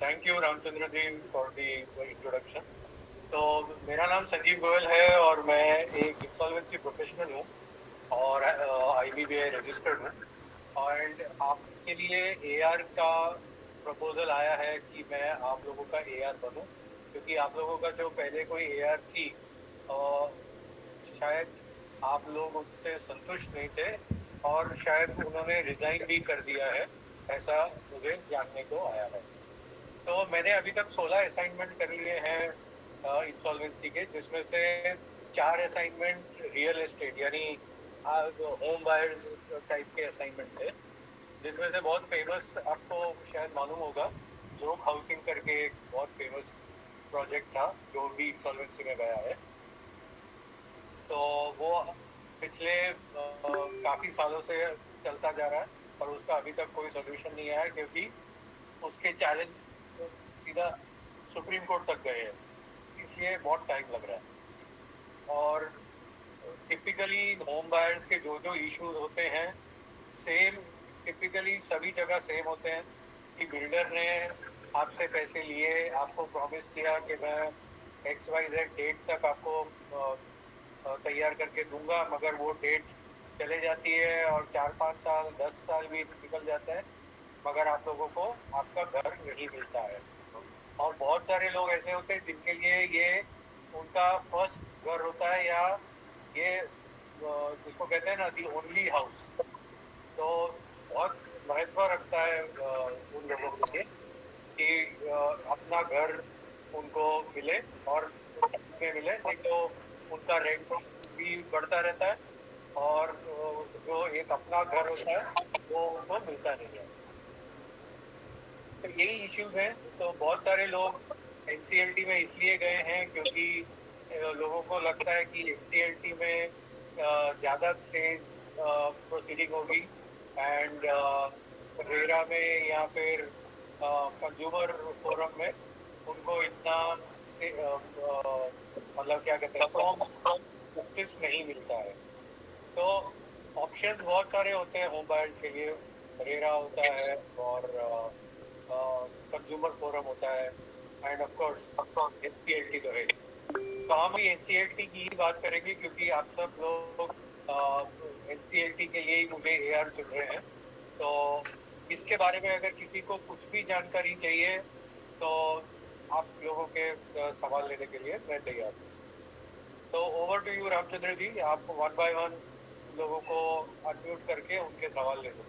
Thank you Ramchandra ji for the introduction. तो मेरा नाम संजीव गोयल है और मैं एक इंसॉल्वेंसी प्रोफेशनल हूँ और IBBI रजिस्टर्ड हूँ। एंड आपके लिए AR का प्रपोजल आया है कि मैं आप लोगों का AR बनूं, क्योंकि आप लोगों का जो पहले कोई AR थी शायद आप लोग उससे संतुष्ट नहीं थे और शायद उन्होंने रिजाइन भी कर दिया है, ऐसा मुझे जानने को आया है। तो मैंने अभी तक 16 असाइनमेंट कर लिए हैं इंसॉल्वेंसी के, जिसमें से 4 असाइनमेंट रियल एस्टेट यानी होम बायर्स टाइप के असाइनमेंट थे, जिसमें से बहुत फेमस आपको शायद मालूम होगा, लोक हाउसिंग करके एक बहुत फेमस प्रोजेक्ट था जो भी इंसॉल्वेंसी में गया है। तो वो पिछले काफ़ी सालों से चलता जा रहा है और उसका अभी तक कोई सोल्यूशन नहीं आया, क्योंकि उसके चैलेंज सीधा सुप्रीम कोर्ट तक गए हैं, इसलिए बहुत टाइम लग रहा है। और टिपिकली होम बायर्स के जो जो इश्यूज होते हैं सेम, टिपिकली सभी जगह सेम होते हैं कि बिल्डर ने आपसे पैसे लिए, आपको प्रॉमिस किया कि मैं XYZ डेट तक आपको तैयार करके दूंगा, मगर वो डेट चले जाती है और 4-5 साल 10 साल भी निकल जाता है, मगर आप लोगों को आपका घर नहीं मिलता है। और बहुत सारे लोग ऐसे होते हैं जिनके लिए ये उनका फर्स्ट घर होता है, या ये जिसको कहते हैं ना दी ओनली हाउस। तो बहुत महत्व रखता है उन लोगों के लिए कि अपना घर उनको मिले, और में मिले, नहीं तो उनका रेंट भी बढ़ता रहता है और जो एक अपना घर होता है वो उनको मिलता नहीं है। तो यही इश्यूज हैं। तो बहुत सारे लोग NCLT में इसलिए गए हैं क्योंकि लोगों को लगता है कि NCLT में ज़्यादा तेज प्रोसीडिंग होगी, एंड रेरा में या फिर कंज्यूमर फोरम में उनको इतना मतलब क्या कहते हैं जस्टिस नहीं मिलता है। तो ऑप्शंस बहुत सारे होते हैं होम बायर्स के लिए, रेरा होता है और कंज्यूमर फोरम होता है, एंड ऑफ कोर्स NCLT तो है। तो हम भी NCLT की ही बात करेंगे क्योंकि आप सब लोग NCLT के लिए ही मुझे AR चुन रहे हैं। तो इसके बारे में अगर किसी को कुछ भी जानकारी चाहिए तो आप लोगों के सवाल लेने के लिए मैं तैयार हूँ। तो ओवर टू यू रामचंद्र जी, आप वन बाय वन लोगों को अनम्यूट करके उनके सवाल ले लो।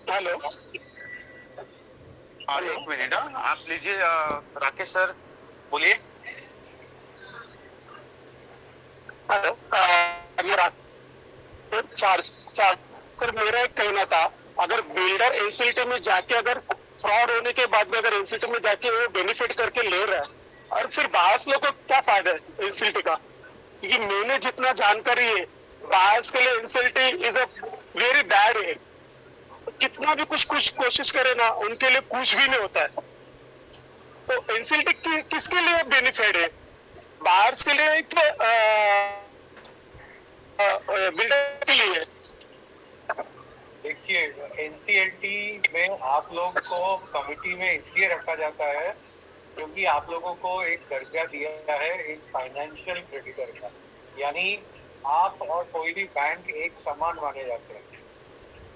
हेलो। हाँ, एक मिनट। आप लीजिए राकेश सर, बोलिए। हेलो। मेरा चार्ज चार्ज सर, मेरा एक कहना था, अगर बिल्डर एनसीएलटी में जाके अगर फ्रॉड होने के बाद में अगर एनसीएलटी में जाके वो बेनिफिट करके ले रहा है, और फिर बायर्स लोग को क्या फायदा है एनसीएलटी का? क्योंकि मैंने जितना जानकारी है, बायर्स के लिए NCLT is a very bad है। कितना भी कुछ कुछ कोशिश करे ना, उनके लिए कुछ भी नहीं होता है। तो एनसीएलटी किसके लिए बेनिफिट है? बायर्स के लिए कि बिल्डर के लिए? देखिए, NCLT में आप लोग को कमिटी में इसलिए रखा जाता है क्योंकि आप लोगों को एक दर्जा दिया है एक फाइनेंशियल क्रेडिटर का, यानी आप और कोई भी बैंक एक समान माने जाते हैं।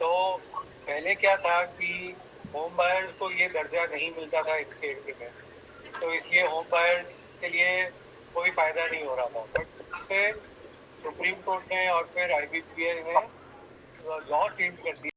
तो पहले क्या था कि होम बायर्स को ये दर्जा नहीं मिलता था NCLT में, तो इसलिए होम बायर्स के लिए कोई फायदा नहीं हो रहा था। बट से सुप्रीम कोर्ट ने और फिर IBPI ने लॉ चेंज कर दिया।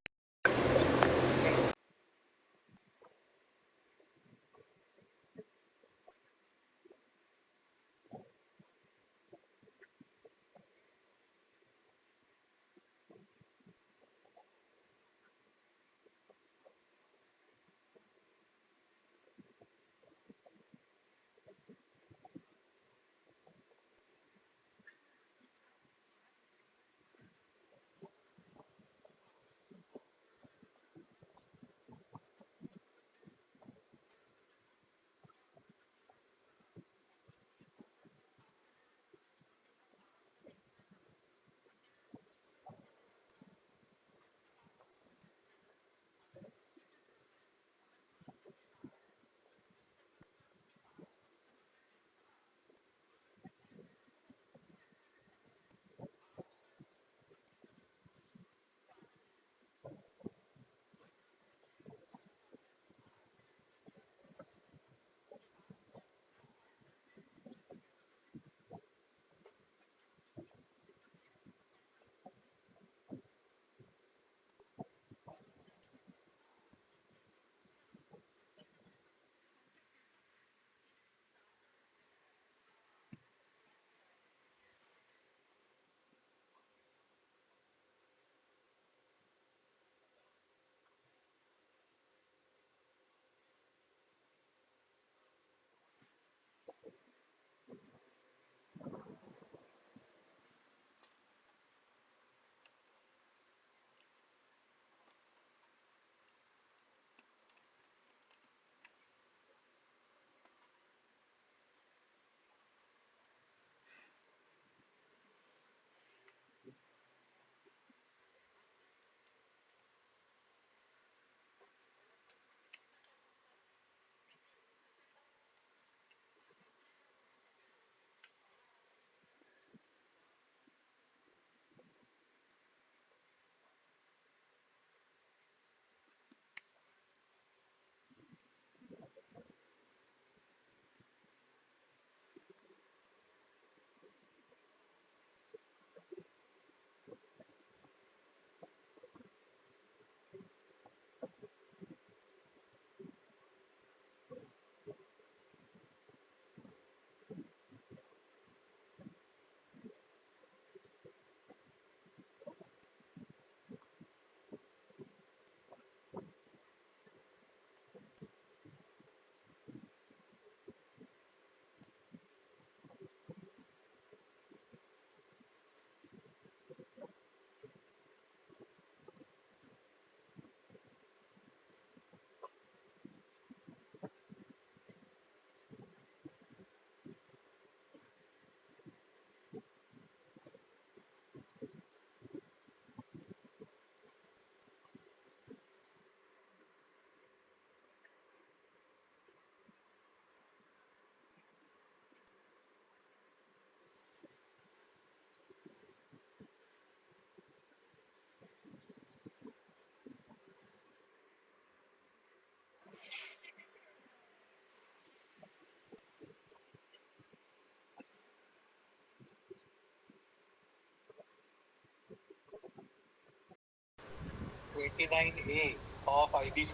29A ऑफ IBC,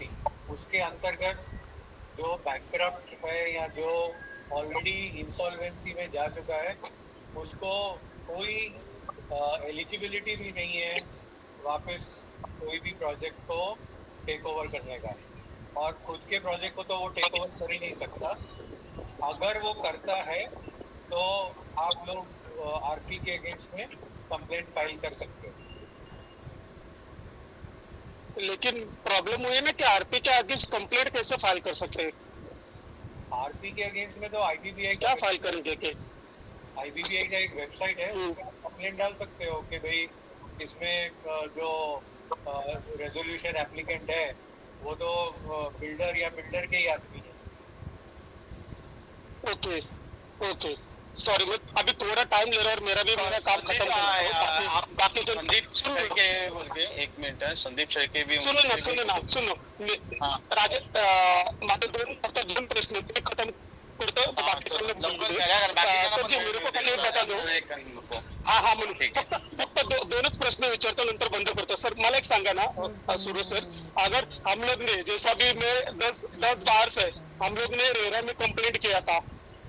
उसके अंतर्गत जो बैंकरप्ट है या जो ऑलरेडी इंसॉल्वेंसी में जा चुका है, उसको कोई एलिजिबिलिटी भी नहीं है वापस कोई भी प्रोजेक्ट को टेक ओवर करने का। और खुद के प्रोजेक्ट को तो वो टेक ओवर कर ही नहीं सकता। अगर वो करता है तो आप लोग आरपी के अगेंस्ट में कंप्लेंट फाइल कर सकते हो। लेकिन प्रॉब्लम हुई है ना कि आरपी के अगेंस्ट कंप्लेंट कैसे फाइल कर सकते हैं? आरपी के अगेंस्ट में तो आईबीबीआई क्या फाइल करेंगे कि आईबीबीआई का एक वेबसाइट है, उस पर आप कंप्लेंट डाल सकते हो कि भाई इसमें जो रेजोल्यूशन एप्लीकेंट है वो तो बिल्डर या बिल्डर के ही आदमी है। ओके ओके सॉरी, मैं अभी थोड़ा टाइम ले रहा हूँ और मेरा काम खत्म आप बाकी जो संदीप शेळके बोल के एक मिनिट है, संदीप शेळके भी सुनो हाँ। माझे दोन प्रश्न ते खत्म करतो हाँ, बाकीच्यांना लवकर बोलू दे. करा, कारण बाकीच्यांना सर पण जी वेळ मेरे को मिळते. खाली एक बता दो. एक नको. हा म्हणून ठीक आहे. फक्त दोनच प्रश्न विचारतो नंतर बंद करतो. सर मला एक सांगा ना सूरज सर, अगर हम लोग ने जैसा भी मैं 10 बार से हम लोग ने रेरा में कंप्लेंट किया था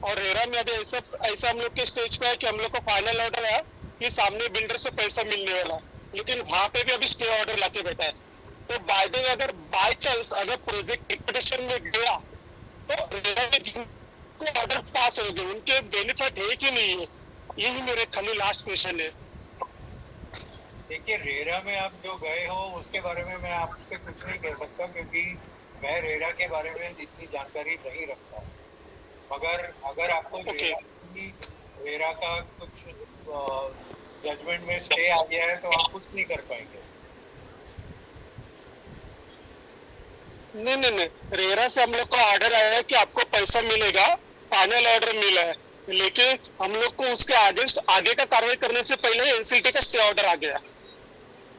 और रेरा में अभी ऐसा हम लोग के स्टेज पे है कि हम लोग को फाइनल ऑर्डर है कि सामने बिल्डर से पैसा मिलने वाला है, लेकिन वहां पे भी अभी स्टे ऑर्डर लाके बैठा है. तो बाय द वे अगर बाय चांस अगर प्रोजेक्ट लिक्विडेशन में गया तो रेरा में जिनको ऑर्डर पास हो गए उनके बेनिफिट है कि नहीं है, यही मेरे खाली लास्ट क्वेश्चन है. देखिए, रेरा में आप जो गए हो उसके बारे में मैं आपसे कुछ नहीं कह सकता, क्योंकि मैं रेरा के बारे में इतनी जानकारी नहीं रखता हूँ। मगर अगर आपको Okay. रेरा का कुछ जजमेंट में स्टे आ गया है तो आप कुछ नहीं कर पाएंगे। नहीं, रेरा से हम लोग को ऑर्डर आया है कि आपको पैसा मिलेगा, फाइनल ऑर्डर मिला है, लेकिन हम लोग को उसके अगेंस्ट आगे का कार्रवाई करने से पहले एनसीटी का स्टे ऑर्डर आ गया.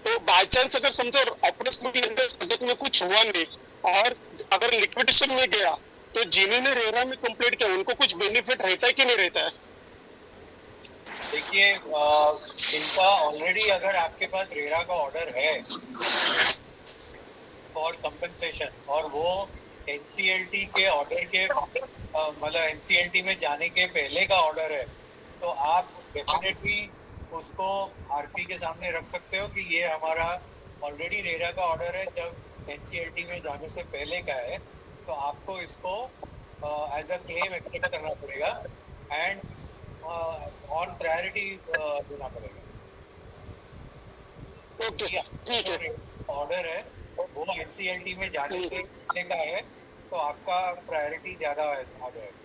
तो बाय चांस अगर समझो ऑपरेशनल प्रोजेक्ट में कुछ हुआ नहीं और अगर लिक्विडेशन में गया तो जिन्होंने रेरा में कंप्लीट किया उनको कुछ बेनिफिट रहता है कि नहीं रहता है? देखिए, इनका ऑलरेडी अगर आपके पास रेरा का ऑर्डर है फॉर कंपनसेशन और वो एनसीएलटी के ऑर्डर के मतलब एनसीएलटी में जाने के पहले का ऑर्डर है, तो आप डेफिनेटली उसको आरपी के सामने रख सकते हो कि ये हमारा ऑलरेडी रेरा का ऑर्डर है, जब एनसीएलटी में जाने से पहले का है, तो आपको इसको एज अ क्लेम एक्सेप्ट करना पड़ेगा एंड ऑन प्रायोरिटी देना पड़ेगा। ओके ठीक है. ऑर्डर है वो एनसीएलटी में जाने से पहले का है, तो आपका प्रायोरिटी ज्यादा आ जाएगा।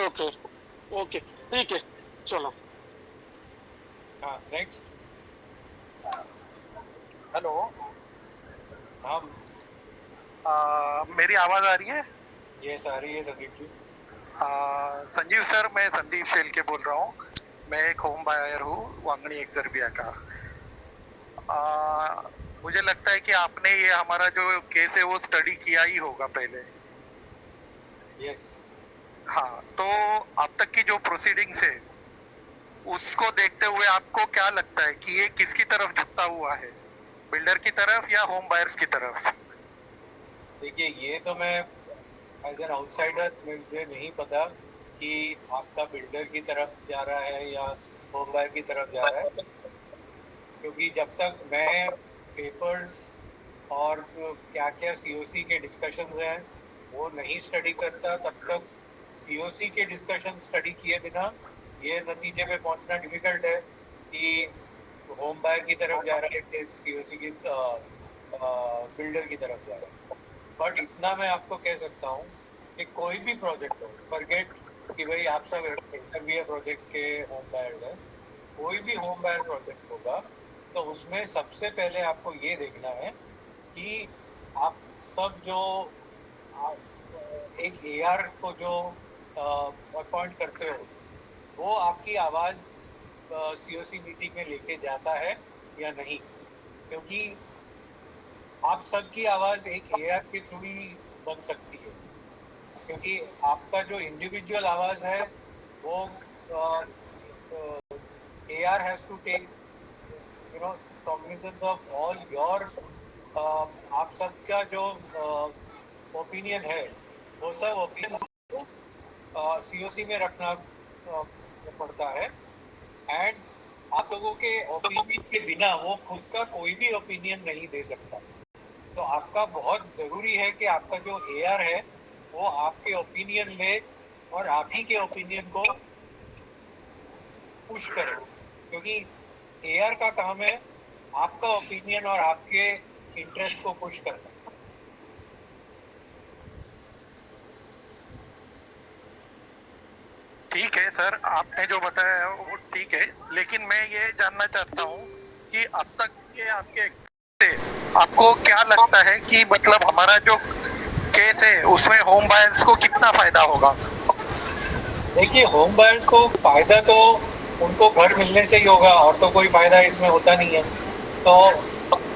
ओके ओके ठीक है, चलो. हाँ, नेक्स्ट। हेलो, हाँ, मेरी आवाज आ रही है? ये सारी है संदीप जी। संजीव सर, मैं संदीप शेलके बोल रहा हूँ. मैं एक होम बायर हूँ वांगणी एक दरबिया का. मुझे लगता है कि आपने ये हमारा जो केस है वो स्टडी किया ही होगा पहले. यस। हाँ, तो अब तक की जो प्रोसीडिंग्स है उसको देखते हुए आपको क्या लगता है कि ये किसकी तरफ झुकता हुआ है, बिल्डर की तरफ या होम बायर्स की तरफ? देखिए, ये तो मैं एज एन आउटसाइडर मुझे नहीं पता कि आपका बिल्डर की तरफ जा रहा है या होम बायर की तरफ जा रहा है, क्योंकि जब तक मैं पेपर्स और क्या क्या सीओसी के डिस्कशंस हैं वो नहीं स्टडी करता, तब तक सीओसी के डिस्कशन स्टडी किए बिना ये नतीजे पे पहुंचना डिफिकल्ट है कि होम बायर की तरफ जा रहा है कि सीओसी की बिल्डर की तरफ जा रहा है। बट इतना मैं आपको कह सकता हूँ कि कोई भी प्रोजेक्ट हो, फॉरगेट कि भाई आप सब एक्सर्विया प्रोजेक्ट के होम बायर हैं, कोई भी होम बायर प्रोजेक्ट होगा तो उसमें सबसे पहले आपको ये देखना है कि आप सब जो एक एआर को जो अपॉइंट करते हो वो आपकी आवाज़ सीओसी मीटिंग में लेके जाता है या नहीं, क्योंकि आप सबकी आवाज़ एक एआर के थ्रू ही बन सकती है, क्योंकि आपका जो इंडिविजुअल आवाज़ है वो AR has to take cognizance of all your आप सबका जो ओपिनियन है वो सब ओपिनियन सीओसी में रखना पड़ता है। एंड आप लोगों के ओपिनियन के बिना वो खुद का कोई भी ओपिनियन नहीं दे सकता। तो आपका बहुत ज़रूरी है कि आपका जो एआर है वो आपके ओपिनियन ले और आप ही के ओपिनियन को पुश करे, क्योंकि एआर का काम है आपका ओपिनियन और आपके इंटरेस्ट को पुश करना। ठीक है सर, आपने जो बताया वो ठीक है, लेकिन मैं ये जानना चाहता हूँ कि अब तक के आपके से आपको क्या लगता है कि मतलब हमारा जो केस है उसमें होम बायर्स को कितना फायदा होगा? देखिए, होम बायर्स को फायदा तो उनको घर मिलने से ही होगा, और तो कोई फायदा इसमें होता नहीं है। तो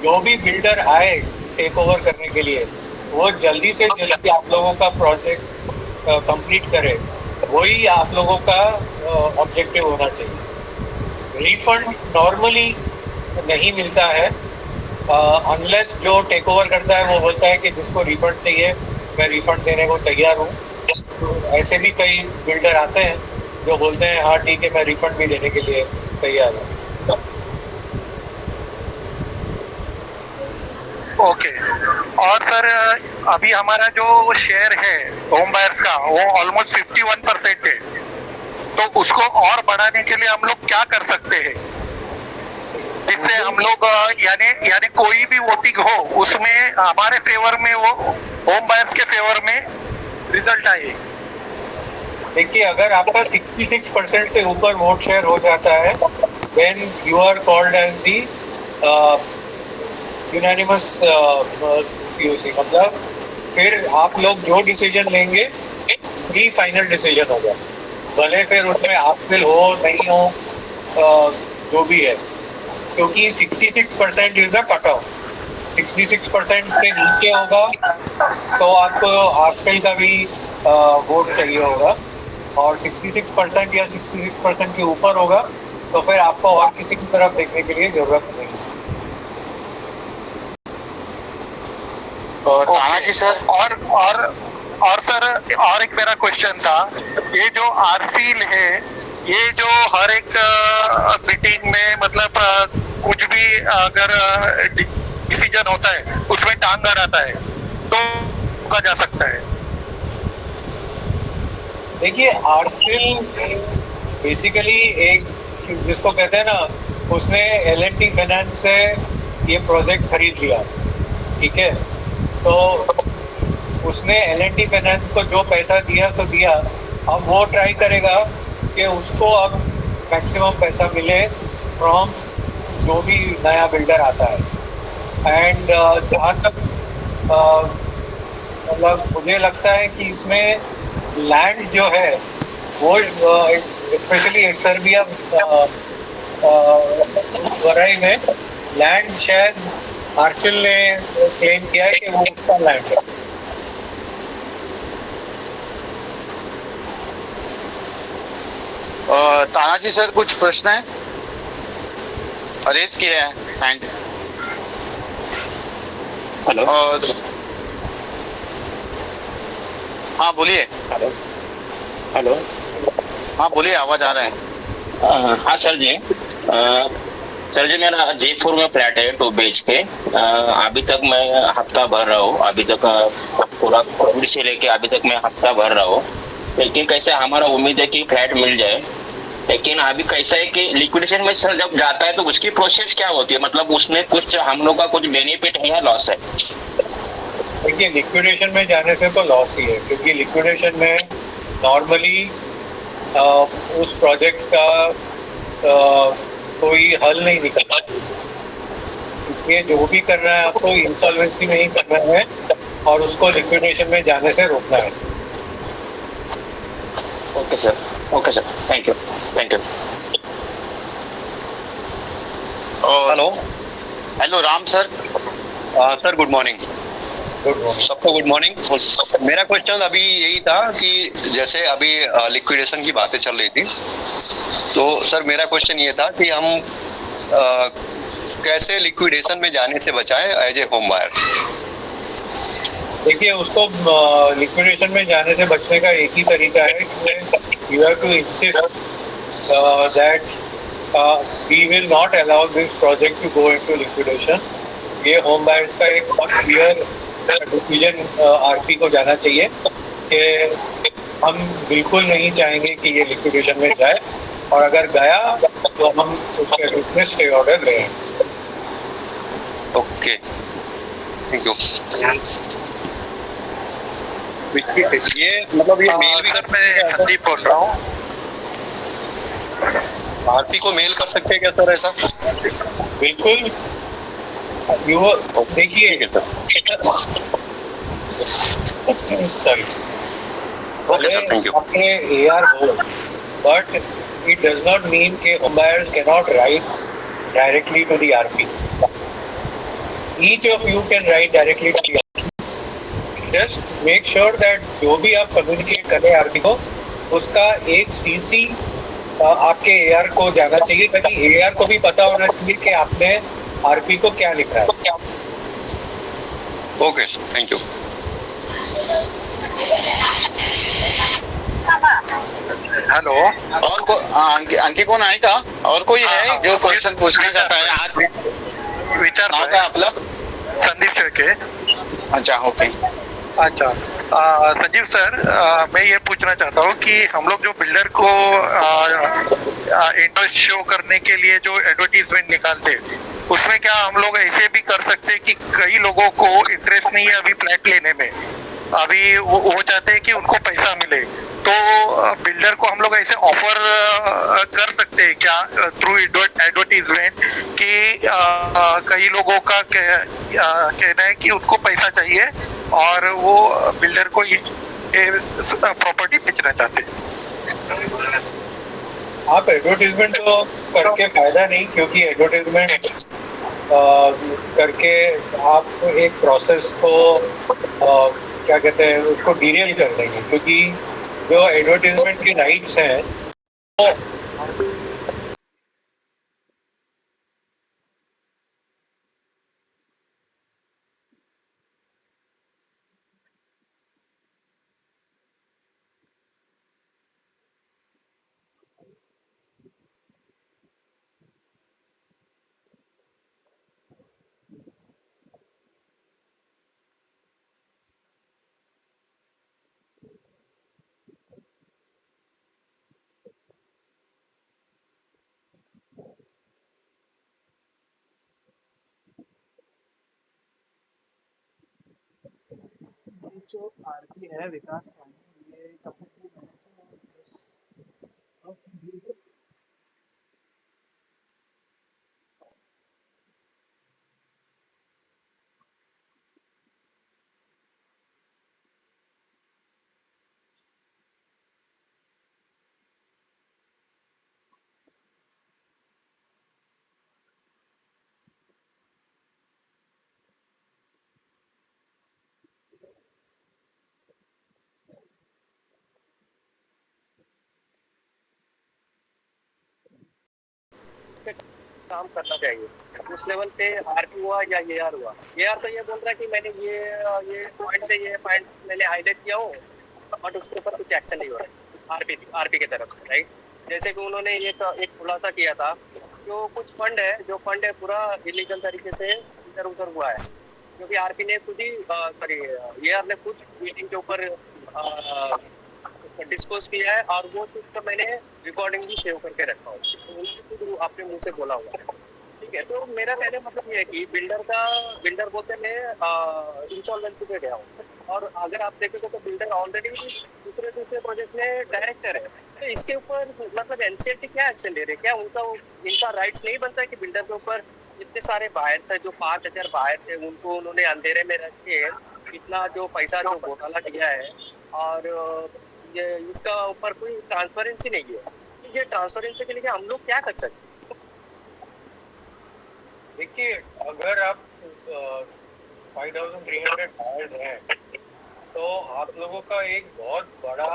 जो भी बिल्डर आए टेक ओवर करने के लिए वो जल्दी से जल्दी आप लोगों का प्रोजेक्ट कंप्लीट करे, वही आप लोगों का ऑब्जेक्टिव होना चाहिए। रिफंड नॉर्मली नहीं मिलता है अनलेस जो टेक ओवर करता है वो बोलता है कि जिसको रिफंड चाहिए मैं रिफंड देने को तैयार हूँ। तो ऐसे भी कई बिल्डर आते हैं जो बोलते हैं हाँ ठीक है मैं रिफंड भी देने के लिए तैयार हूँ। ओके। और सर अभी हमारा जो शेयर है होम बायर्स का वो ऑलमोस्ट 51% है, तो उसको और बढ़ाने के लिए हम लोग क्या कर सकते हैं जिससे हम लोग यानी कोई भी वोटिंग हो उसमें हमारे फेवर में वो होम बायर्स के फेवर में रिजल्ट आए? देखिए, अगर आपका 66% से ऊपर वोट शेयर हो जाता है then you are called as the unanimous COC, मतलब फिर आप लोग जो डिसीजन लेंगे ही फाइनल डिसीजन होगा, भले फिर उसमें आपविल हो नहीं हो जो भी है, क्योंकि 66% इज द कट ऑफ। 66% से नीचे होगा तो आपको आपविल का भी वोट चाहिए होगा, और 66% या 66% के ऊपर होगा तो फिर आपको और किसी की तरफ देखने के लिए जरूरत नहीं। तानाजी सर, और सर और एक मेरा क्वेश्चन था, ये जो आरसील है ये जो हर एक मीटिंग में मतलब कुछ भी अगर डिसीजन होता है उसमें टांग अड़ाता है तो कहा जा सकता है? देखिए, आरसील बेसिकली एक जिसको कहते हैं ना, उसने एल&टी फाइनेंस से ये प्रोजेक्ट खरीद लिया, ठीक है। तो उसने एल&टी फाइनेंस को जो पैसा दिया सो दिया, अब वो ट्राई करेगा कि उसको अब मैक्सिमम पैसा मिले फ्रॉम जो भी नया बिल्डर आता है। एंड जहाँ तक मतलब मुझे लगता है कि इसमें लैंड जो है वो स्पेशली सर्बिया वराई में लैंड शायद आरसील ने क्लेम किया है कि वो उसका लैंड है। तानाजी सर कुछ प्रश्न है रेज किया है हैंड। हेलो। हाँ बोलिए। Hello hello. हाँ बोलिए, आवाज आ रहा है। हाँ सर जी। सर जी मेरा जयपुर में फ्लैट है 2 BHK। अभी तक मैं हफ्ता भर रहा हूँ, अभी तक पूरा कोविड से लेके अभी तक मैं हफ्ता भर रहा हूँ। लेकिन कैसे हमारा उम्मीद है कि फ्लैट मिल जाए, लेकिन अभी कैसा है कि लिक्विडेशन में सर जब जाता है तो उसकी प्रोसेस क्या होती है, मतलब उसमें कुछ हम लोग का कुछ बेनिफिट है या लॉस है? देखिए, लिक्विडेशन में जाने से तो लॉस ही है, क्योंकि लिक्विडेशन में नॉर्मली उस प्रोजेक्ट का कोई हल नहीं निकलता, इसलिए जो भी करना है आपको इंसॉल्वेंसी में ही करना है और उसको लिक्विडेशन में जाने से रोकना है। Okay sir, okay sir, thank you, thank you. Hello hello Ram sir. Sir good morning. सबको गुड मॉर्निंग। मेरा क्वेश्चन अभी यही था कि जैसे अभी लिक्विडेशन की बातें चल रही थी, तो सर मेरा क्वेश्चन ये था कि हम कैसे लिक्विडेशन में जाने से बचाएं एज ए होम बायर? देखिए, उसको लिक्विडेशन में जाने से बचने का एक ही तरीका है कि you have to insist that we will not allow this project to go into liquidation. ये होम बायर्स का एक बहुत क्लियर डिसीजन आरपी को जाना चाहिए कि हम बिल्कुल नहीं चाहेंगे कि ये लिक्विडेशन में जाए, और अगर गया तो हम उसके अगेंस्ट में स्टे ऑर्डर लें। Okay, thank you. ये मतलब ये मेल भी सर मैं संदीप बोल रहा हूँ। आरपी को मेल कर सकते हैं क्या सर ऐसा? बिल्कुल। देखिए, ठीक है sir. Okay sir, thank you. अपने AR हो, but it does not mean कि home buyers cannot write directly to the RP. Each of you can write directly to the RP. Just make sure that जो भी आप communicate करें RP को, उसका एक CC आपके AR को जाना चाहिए, ताकि AR को भी पता होना चाहिए कि आपने RP को क्या लिखा है। Okay sir, thank you. Hello, और आणखी कोण आहे का? और कोई है जो क्वेश्चन पूछना चाहता है? आज विचार नाव काय आपलं? संदीप शेळके। अच्छा, ओके। अच्छा, संजीव सर, मैं ये पूछना चाहता हूँ कि हम लोग जो बिल्डर को इंटरेस्ट शो करने के लिए जो एडवर्टीजमेंट निकालते हैं, उसमें क्या हम लोग ऐसे भी कर सकते हैं कि कई लोगों को इंटरेस्ट नहीं है अभी फ्लैट लेने में, अभी वो चाहते हैं कि उनको पैसा मिले, तो बिल्डर को हम लोग ऐसे ऑफर कर सकते हैं क्या थ्रू एडवर्टीजमेंट कि कई लोगों का कहना है कि उनको पैसा चाहिए और वो बिल्डर को ये प्रॉपर्टी बेचना चाहते हैं? आप एडवर्टीजमेंट तो करके फायदा नहीं, क्योंकि एडवर्टीजमेंट करके आप एक प्रोसेस को क्या कहते हैं उसको डीरेल कर देंगे, क्योंकि जो एडवर्टीजमेंट की राइट्स हैं वो जो आरपी है विकास पांडे, ये काम करना चाहिए। उस लेवल पे आरपी हुआ या एआर हुआ, एआर तो ये बोल रहा है कि मैंने ये पॉइंट से ये पॉइंट मैंने हाईलाइट किया हूँ, बट उसके ऊपर कुछ एक्शन नहीं हो रहा है आरपी की तरफ से, राइट। जैसे कि उन्होंने एक खुलासा किया था, जो कुछ फंड है पूरा इलीगल तरीके से इधर उधर हुआ है, क्योंकि आरपी ने खुद ही सॉरी एआर ने खुद मीटिंग के ऊपर डिस्कस किया है, और वो चीज़ का मैंने रिकॉर्डिंग भी सेव करके रखा हूँ, तो उन्होंने खुद अपने मुंह से बोला हुआ है। ठीक है, तो मेरा कहने मतलब ये है कि बिल्डर बोलते मैं इंसॉल्वेंसी पे गया हूँ, और अगर आप देखोगे तो बिल्डर ऑलरेडी दूसरे प्रोजेक्ट में डायरेक्टर है, तो इसके ऊपर मतलब एनसीएलटी क्या एक्शन ले रहे हैं? क्या इनका राइट्स नहीं बनता है कि बिल्डर के ऊपर इतने सारे बायर्स है, जो 5,000 बायर्स है, उनको उन्होंने अंधेरे में रख के इतना जो पैसा जो घोटाला किया है, और ये इसका ऊपर कोई ट्रांसपेरेंसी नहीं है। ये ट्रांसपेरेंसी के लिए हम लोग क्या कर सकते हैं? देखिए, अगर आप 5,300 बायर्स हैं, तो आप लोगों का एक बहुत बड़ा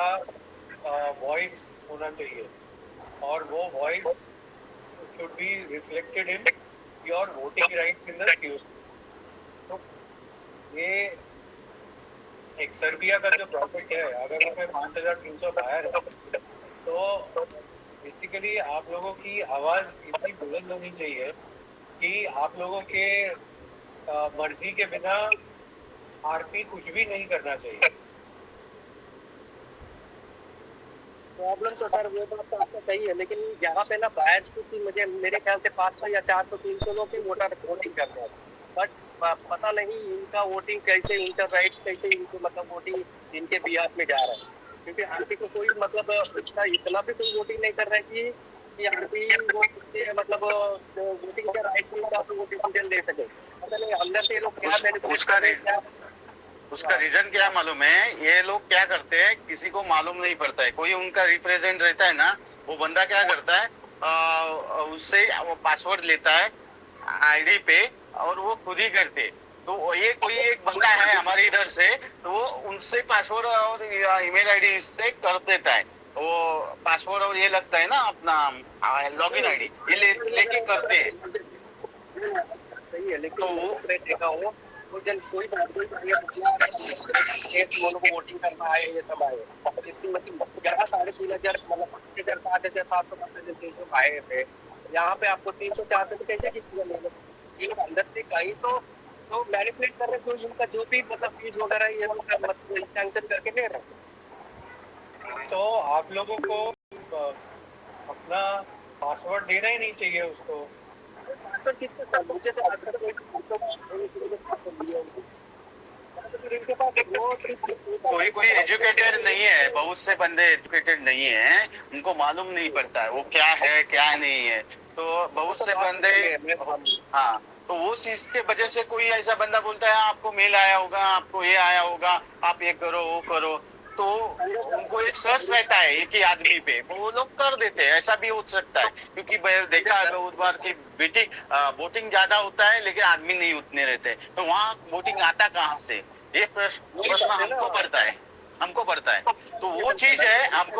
वॉइस होना चाहिए, और वो voice should be reflected in your voting rights in the COC. तो ये एक सर्बिया का जो प्रोजेक्ट है, अगर उसमें 5,300 बायर है, तो बेसिकली आप लोगों की आवाज़ इतनी बुलंद होनी चाहिए कि आप लोगों के मर्जी के बिना आरपी कुछ भी नहीं करना चाहिए। प्रॉब्लम तो सर वो बात तो आपका सही है, लेकिन यहाँ पे ना बायर्स कुछ मुझे मेरे ख्याल से 500 या 400 300 लोग ही वोटर वोटिंग कर रहे हैं, बट पता नहीं इनका वोटिंग कैसे, इनका राइट्स कैसे, इनको मतलब वोटिंग इनके बिहाफ में जा रहा है, क्योंकि आरपी को कोई मतलब इसका इतना भी कोई वोटिंग नहीं कर रहा है कि आरपी वो मतलब वोटिंग के राइट के हिसाब से वो डिसीजन ले सके। पता नहीं अंदर से ये लोग क्या मैनिपुलेट कर रहे हैं, क्या उसका रीजन क्या मालूम है? ये लोग क्या करते हैं, किसी को मालूम नहीं पड़ता है। कोई उनका रिप्रेजेंट रहता है ना, वो बंदा क्या करता है, उससे वो पासवर्ड लेता है आईडी पे और वो खुद ही करते। तो ये कोई एक बंदा है हमारे इधर से, तो वो उनसे पासवर्ड और ईमेल आईडी से कर देता है। वो पासवर्ड और ये लगता है ना अपना लॉगिन आईडी, ये लेके करते हैं। सही है, लेकिन तो वो मैं देखा हूँ वो जन कोई बात नहीं लोगों को वोटिंग करना आए, ये सब आए मतलब 3,500 मतलब 5,000 5,700 आए थे, यहाँ पे आपको 300-400 तो कैसे किसी ये लोग अंदर से कहीं तो मैनिपुलेट कर रहे, तो इनका जो भी मतलब फीस वगैरह ये लोग मतलब सैंक्शन करके ले रहे। तो आप लोगों को अपना पासवर्ड देना ही नहीं चाहिए उसको। मुझे तो आज तक कोई एजुकेटेड नहीं है, बहुत से बंदे एजुकेटेड नहीं है, उनको मालूम नहीं पड़ता है वो क्या है क्या नहीं है। तो बहुत से बंदे, हाँ, तो वो चीज के वजह से कोई ऐसा बंदा बोलता है आपको मेल आया होगा, आपको ये आया होगा, आप ये करो वो करो, तो उनको एक सर्च रहता है एक ही आदमी पे, वो लोग कर देते हैं। ऐसा भी हो सकता है, क्योंकि देखा है बहुत बार की वोटिंग ज्यादा होता है लेकिन आदमी नहीं उतने रहते, तो वहाँ वोटिंग आता कहाँ से, ये प्रश्न हमको पड़ता है। तो वो चीज है, हम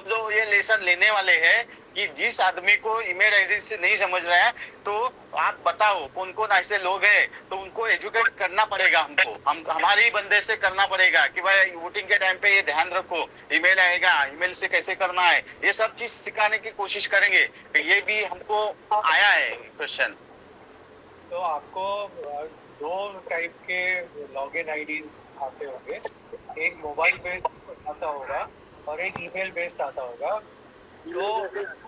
लोग ये लेसन लेने वाले हैं कि जिस आदमी को ईमेल आईडी से नहीं समझ रहा है, तो आप बताओ कौन कौन ऐसे लोग हैं, तो उनको एजुकेट करना पड़ेगा हमको, हमारे ही बंदे से करना पड़ेगा कि भाई वोटिंग के टाइम पे ये ध्यान रखो, ईमेल आएगा, ईमेल से कैसे करना है, ये सब चीज सिखाने की कोशिश करेंगे। ये भी हमको आया है क्वेश्चन। तो आपको 2 टाइप के लॉगिन आईडीज आते होंगे, एक मोबाइल बेस्ड आता होगा और एक ईमेल बेस्ड आता होगा। तो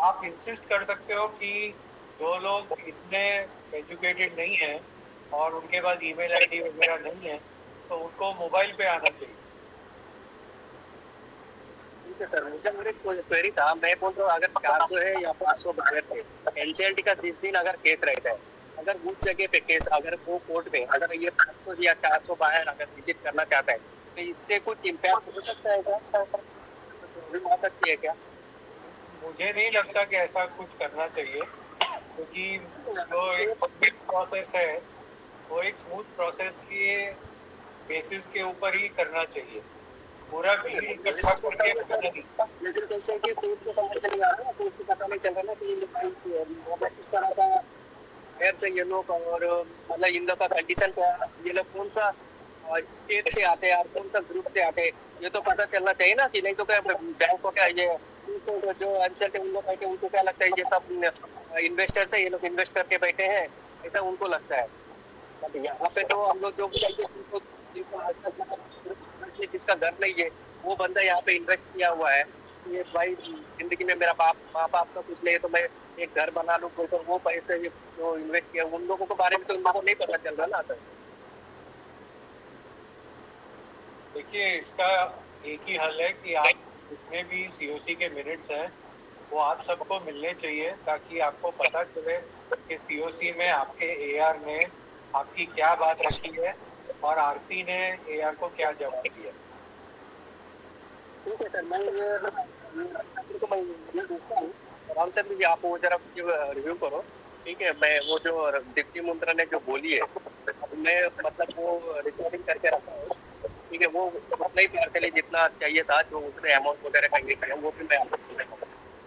आप इंसिस्ट कर सकते हो कि जो लोग इतने एजुकेटेड नहीं हैं और उनके पास ईमेल आईडी वगैरह नहीं है, तो उनको मोबाइल पे आना चाहिए। ठीक है सर, मुझे मेरे क्वेरी था, मैं बोल रहा हूँ अगर 400 है या 500 बाहर थे, एनसीएलटी का जिस दिन अगर केस रहता है, अगर उस जगह पे केस अगर वो कोर्ट में अगर ये 500 या 400 बाहर अगर विजिट करना चाहता है, तो इससे कुछ इम्पैक्ट हो सकता है क्या, प्रॉब्लम आ सकती है क्या? मुझे नहीं लगता कि ऐसा कुछ करना चाहिए, क्योंकि जो एक स्मूथ प्रोसेस है वो एक स्मूथ प्रोसेस के बेसिस के ऊपर ही करना चाहिए, पूरा भीड़ इकट्ठा करके करना नहीं। लेकिन कैसे कि कोर्ट को समझ नहीं आ रहा, कोर्ट को पता नहीं चल रहा ना कि मैसेज करा था एयर से ये लोग, और मतलब इन लोग का कंडीशन क्या, ये लोग कौन सा स्टेट से आते हैं और कौन सा ग्रुप से आते हैं, ये तो पता चलना चाहिए ना, कि नहीं तो क्या बैंक को क्या ये तो जो आंसर के उन लोग बैठे उनको क्या लगता है ये सब इन्वेस्टर से ये लोग इन्वेस्ट करके बैठे हैं, ऐसा उनको लगता है। यहाँ पे तो हम लोग जो जिसका घर नहीं है वो बंदा यहाँ पे इन्वेस्ट किया हुआ है, ये भाई जिंदगी में मेरा माँ बाप का कुछ नहीं, तो मैं एक घर बना लूँ, तो वो पैसे जो इन्वेस्ट किया उन लोगों के बारे में तो उन लोगों को नहीं पता चल रहा ना। देखिए, इसका एक ही हल है कि आप जितने भी सीओसी के मिनट्स हैं वो आप सबको मिलने चाहिए, ताकि आपको पता चले कि सीओसी में आपके एआर ने आपकी क्या बात रखी है और आरपी ने एआर को क्या जवाब दिया। ठीक है सर, मैं राम सर भी आप वो जरा रिव्यू करो, ठीक है? मैं वो जो डिप्टी मंत्री ने जो बोली है मैं मतलब वो रिकॉर्डिंग करके रखा हूँ, ठीक है? वो उतना ही पार्सली जितना चाहिए था, जो उसने अमाउंट वगैरह का वो भी मैं आपको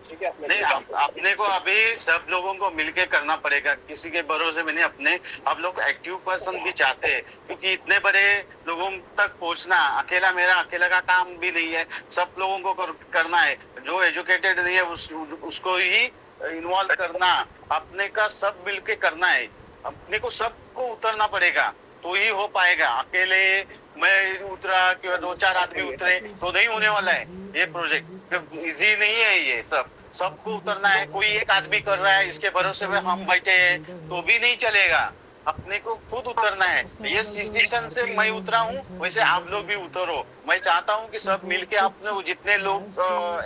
ठीक है, अपने नहीं, अपने को अभी सब लोगों को मिलके करना पड़ेगा, किसी के भरोसे में नहीं। अपने अब लोग एक्टिव पर्सन भी चाहते हैं, क्योंकि इतने बड़े लोगों तक पहुंचना अकेला मेरा अकेला का काम भी नहीं है, सब लोगों को करना है। जो एजुकेटेड नहीं है उसको ही इन्वॉल्व करना, अपने का सब मिलके करना है। अपने को सबको उतरना पड़ेगा तो ही हो पाएगा। अकेले मैं उतरा कि 2-4 आदमी उतरे तो नहीं होने वाला है ये प्रोजेक्ट। इजी नहीं है ये सब, सबको उतरना है। कोई एक आदमी कर रहा है, इसके भरोसे में हम बैठे हैं तो भी नहीं चलेगा। अपने को खुद उतरना है। ये सिचुएशन से मैं उतरा हूँ, वैसे आप लोग भी उतरो। मैं चाहता हूँ कि सब मिलके अपने जितने लोग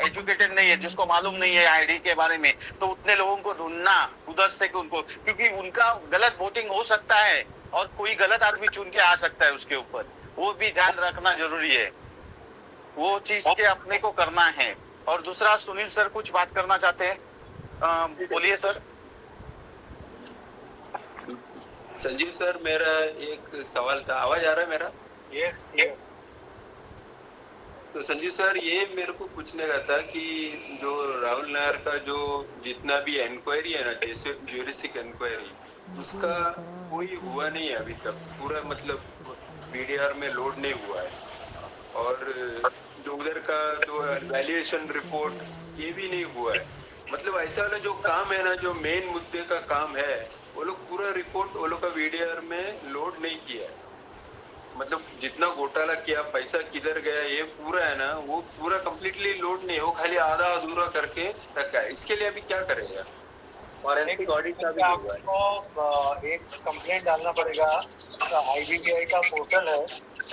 एजुकेटेड नहीं है, जिसको मालूम नहीं है आईडी के बारे में, तो उतने लोगों को ढूंढना उधर से उनको, क्योंकि उनका गलत वोटिंग हो सकता है और कोई गलत आदमी चुन के आ सकता है उसके ऊपर, वो भी ध्यान रखना जरूरी है। वो चीज के अपने को करना है। और दूसरा, सुनील सर कुछ बात करना चाहते हैं, बोलिए सर। संजीव सर, मेरा एक सवाल था। आवाज आ रहा है मेरा? यस। तो संजीव सर, ये मेरे को पूछने का था कि जो राहुल नायर का जो जितना भी इंक्वायरी है ना, जैसे ज्यूरिस्टिक इंक्वायरी, उसका कोई हुआ नहीं है अभी तक। पूरा मतलब बीडीआर में लोड नहीं हुआ है। और जो उधर का जो वैल्यूएशन रिपोर्ट, ये भी नहीं हुआ है। मतलब ऐसा वाला जो काम है ना, जो मेन मुद्दे का काम है, वो लोग पूरा रिपोर्ट वो लोग का वीडीआर में लोड नहीं किया है। मतलब जितना घोटाला किया, पैसा किधर गया, ये पूरा है ना, वो पूरा कंप्लीटली लोड नहीं है। वो खाली आधा अधूरा करके रखा है। इसके लिए अभी क्या करेगा? फॉरेंसिक ऑडिट का भी नहीं हुआ है। आपको एक कंप्लेंट डालना पड़ेगा। आईबीपीआई का पोर्टल है,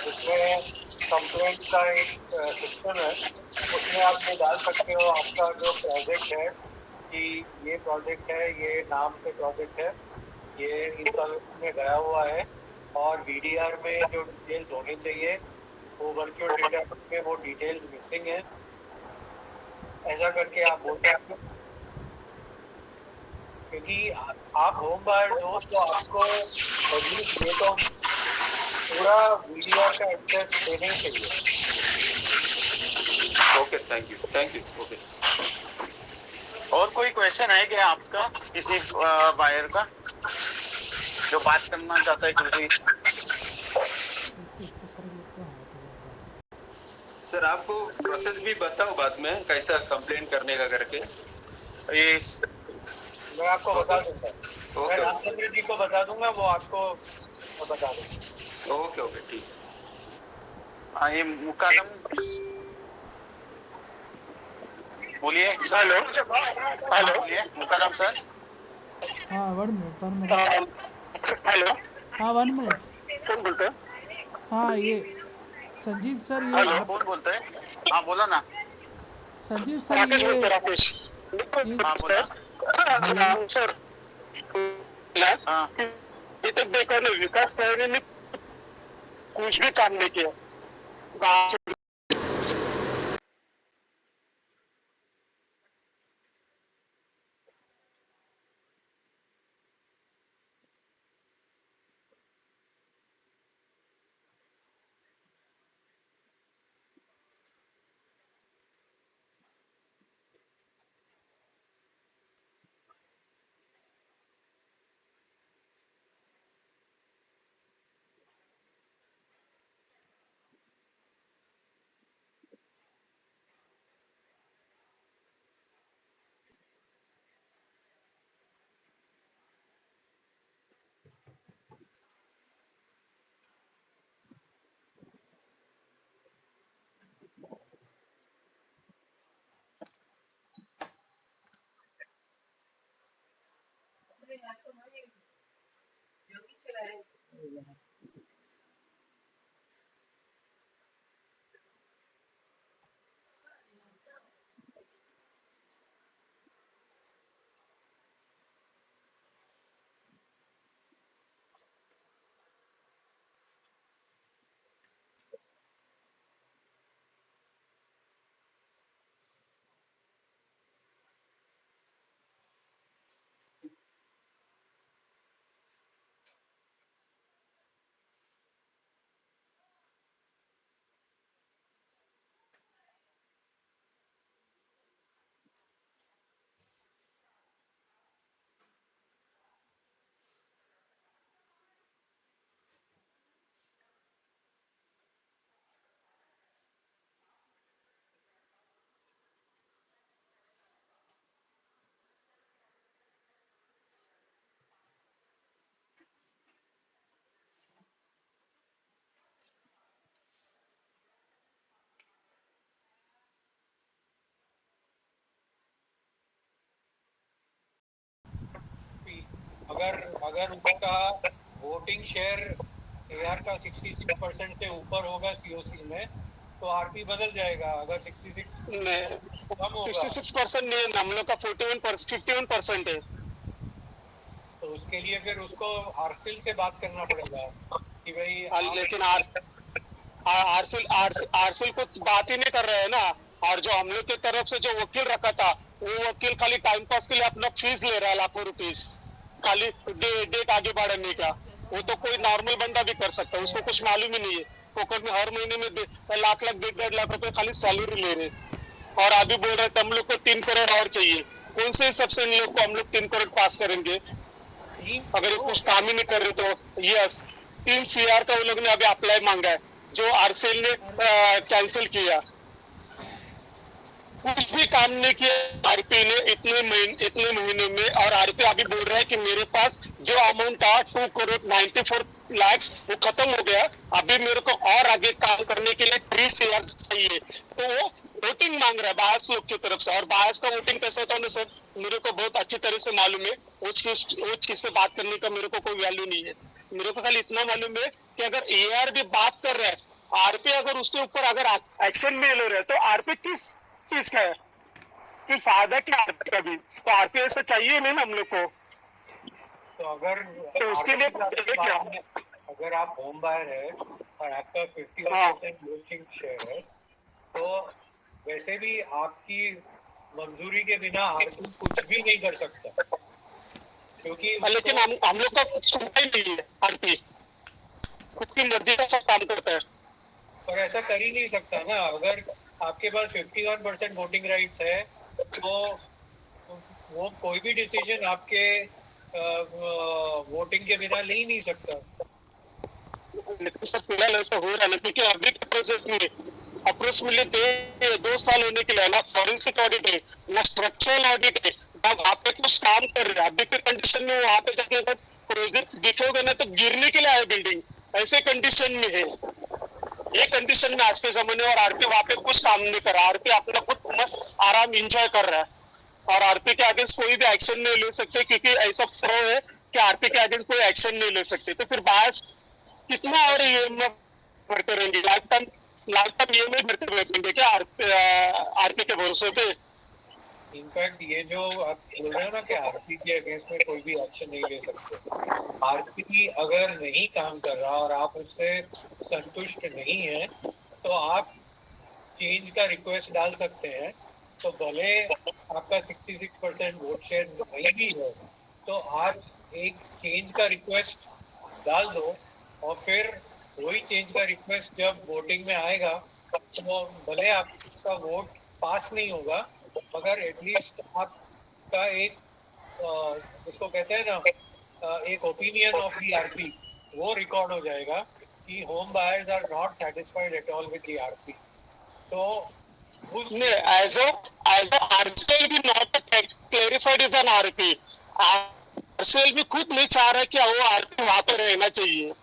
उसमें कंप्लेंट का एक सिस्टम है, उसमें आप ये डाल सकते हो आपका जो प्रोजेक्ट है कि ये प्रोजेक्ट है, ये नाम से प्रोजेक्ट है, ये इंस्टॉलेशन में गया हुआ है और वीडीआर में जो डिटेल्स होनी चाहिए वो वर्चुअल डेटा में वो डिटेल्स मिसिंग है, ऐसा करके आप बोल सकते हो। क्योंकि आप होम बायर हो तो आपको एटलीस्ट ये तो पूरा वीडीआर का एक्सेस देना ही चाहिए। Okay, thank you, thank you. Okay. और कोई क्वेश्चन है क्या आपका किसी बायर का जो बात करना चाहता है किसी? सर, आपको प्रोसेस भी बताओ बाद में कैसा कंप्लेंट करने का करके। इस मैं आपको बता दूंगा, मैं ओके, रामचंद्र जी को बता दूंगा, वो आपको बता देंगे। ओके, ओके, ठीक है। ये मुकादम बोलिए। हेलो, हेलो, बोलिए मुकादम सर। हाँ 1 मिनट। हेलो, हाँ 1 मिनट। कौन बोलते हैं? हाँ ये संजीव सर, ये हेलो, आप कौन बोलते हैं? हाँ बोला ना। संजीव सर राकेश बोलते हैं, ये राकेश। हाँ बोला। सर, हाँ अभी तक देखा नहीं, विकास नायर ने कुछ भी काम नहीं किया गाँव से। अगर अगर उसका वोटिंग शेयर एआर का 66% से ऊपर होगा सीओसी में तो आरपी बदल जाएगा। अगर 66 कम होगा 66% नहीं है, हम लोग का 51% है। तो उसके लिए फिर उसको आरसीएल से बात करना पड़ेगा कि भाई लेकिन आरसीएल को बात ही नहीं कर रहे हैं ना। और जो हम लोग की तरफ से जो वकील रखा था, वो वकील खाली टाइम पास के लिए अपना फीस ले रहा है, लाखों रुपीस, खाली डेट आगे बढ़ाने का। वो तो कोई नॉर्मल बंदा भी कर सकता है, उसको कुछ मालूम ही नहीं है। फोकट में हर महीने में लाख 1.5 लाख रुपए खाली सैलरी ले रहे, और अभी बोल रहे थे हम लोग को 3 करोड़ और चाहिए। कौन से हिसाब से इन लोग को हम लोग 3 करोड़ पास करेंगे अगर ये कुछ काम ही नहीं कर रहे? तो यस, 3 CR का वो लोग ने अभी अप्लाई मांगा है, जो आरसीएल ने कैंसिल किया। कुछ भी काम नहीं किया आरपी ने इतने महीने में। और आरपी अभी बोल रहा है कि मेरे पास जो अमाउंट था 2 करोड़ 94 लाख वो खत्म हो गया, अभी मेरे को और आगे काम करने के लिए 3 CR चाहिए। तो वो वोटिंग मांग रहा है बाहर लोग की तरफ से। और बाहर का वोटिंग कैसे होता है ना सर, मेरे को बहुत अच्छी तरह से मालूम है। वो चीज से बात करने का मेरे को कोई वैल्यू नहीं है। मेरे को खाली इतना मालूम है कि अगर एआर भी बात कर रहा है, आरपी अगर उसके ऊपर अगर एक्शन नहीं ले रहे हैं, तो आरपी किस चीज का है? फिर फायदा क्या आरपी का भी? तो आरपी ऐसा चाहिए नहीं ना हम लोग को। तो अगर तो उसके लिए क्या? अगर आप होम बायर है और आपका 51% वोटिंग शेयर है, तो वैसे भी आपकी मंजूरी के बिना आरपी कुछ भी नहीं कर सकता, क्योंकि लेकिन हम लोग का कुछ सुनता ही नहीं है। आरपी खुद की मर्जी का सब काम करता है। पर ऐसा कर ही नहीं सकता ना। अगर आपके पास 51% वोटिंग राइट्स है तो वो कोई भी डिसीजन आपके वोटिंग के बिना ले ही नहीं सकता। लेकिन सब फिलहाल ऐसा हो रहा है ना, क्योंकि अभी के प्रोजेक्ट में अप्रोक्सीमेटली 2 साल होने के लिए ना फॉरेंसिक ऑडिट है, ना स्ट्रक्चरल ऑडिट है, ना वहाँ पे कुछ काम कर रहे हैं। अभी के कंडीशन में वहाँ पे जाके अगर प्रोजेक्ट दिखोगे ना तो गिरने के लिए आए बिल्डिंग, ऐसे कंडीशन में है। ये कंडीशन में आज के जमाने, और आरपी वहाँ पे कुछ काम नहीं कर रहा। आरपी अपना खुद मस्त आराम इंजॉय कर रहा है, और आरपी के अगेंस्ट कोई भी एक्शन नहीं ले सकते, क्योंकि ऐसा प्रो है कि आरपी के अगेंस्ट कोई एक्शन नहीं ले सकते। तो फिर बायस कितना और ये भरते रहेंगे? लाइफ टाइम ये में भरते रहेंगे क्या आरपी के भरोसे पे? इनफैक्ट ये जो आप बोल रहे हो ना कि आरपी के अगेंस्ट में कोई भी एक्शन नहीं ले सकते, आरपी अगर नहीं काम कर रहा और आप उससे संतुष्ट नहीं है तो आप चेंज का रिक्वेस्ट डाल सकते हैं। तो भले आपका 66% वोट शेयर नहीं भी है, तो आप एक चेंज का रिक्वेस्ट डाल दो, और फिर वही चेंज का रिक्वेस्ट जब वोटिंग में आएगा तो भले आपका वोट पास नहीं होगा, मगर एटलीस्ट आपका एक जिसको कहते हैं ना एक ओपिनियन ऑफ द आरपी वो रिकॉर्ड हो जाएगा कि home buyers are not satisfied at all with the RP. तो एज अ आरसीएल भी not clarified is an RP. RCL भी खुद नहीं चाह रहा कि वो आरपी वहां पे रहना चाहिए।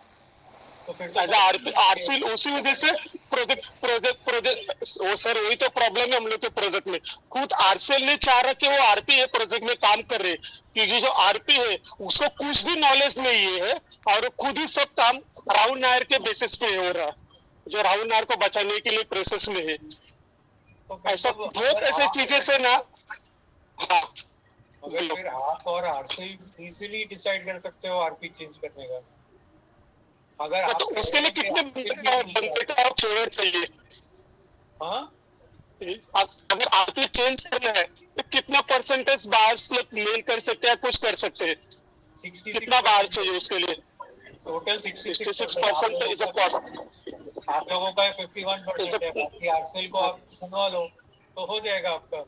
एज आरसीएल उसी वजह से प्रोजेक्ट वो सर वही तो प्रॉब्लम है हम लोग के प्रोजेक्ट में। खुद आरसीएल नहीं चाह रहा कि वो आरपी ये प्रोजेक्ट में काम कर रहे, क्योंकि जो आरपी है उसको कुछ भी नॉलेज नहीं है, और वो खुद ही सब काम राहुल नायर के बेसिस पे हो रहा, जो राहुल नायर को बचाने के लिए प्रोसेस में है। ऐसा बहुत ऐसे चीजें से ना। हाँ, अगर फिर आप और आरसीएल इजीली डिसाइड कर सकते हो आरपी चेंज करने का। अगर आप तो उसके लिए कितने बंदे का और छोड़ना चाहिए? हाँ, अगर आरपी चेंज करना है तो कितना परसेंटेज बाहर मेल कर सकते हैं, कुछ कर सकते हैं? कितना बाहर चाहिए उसके लिए? Total 66% is a cost. आप लोगों का 51% है, बाकी आरसीएल को आप सुनवा लो तो हो जाएगा आपका।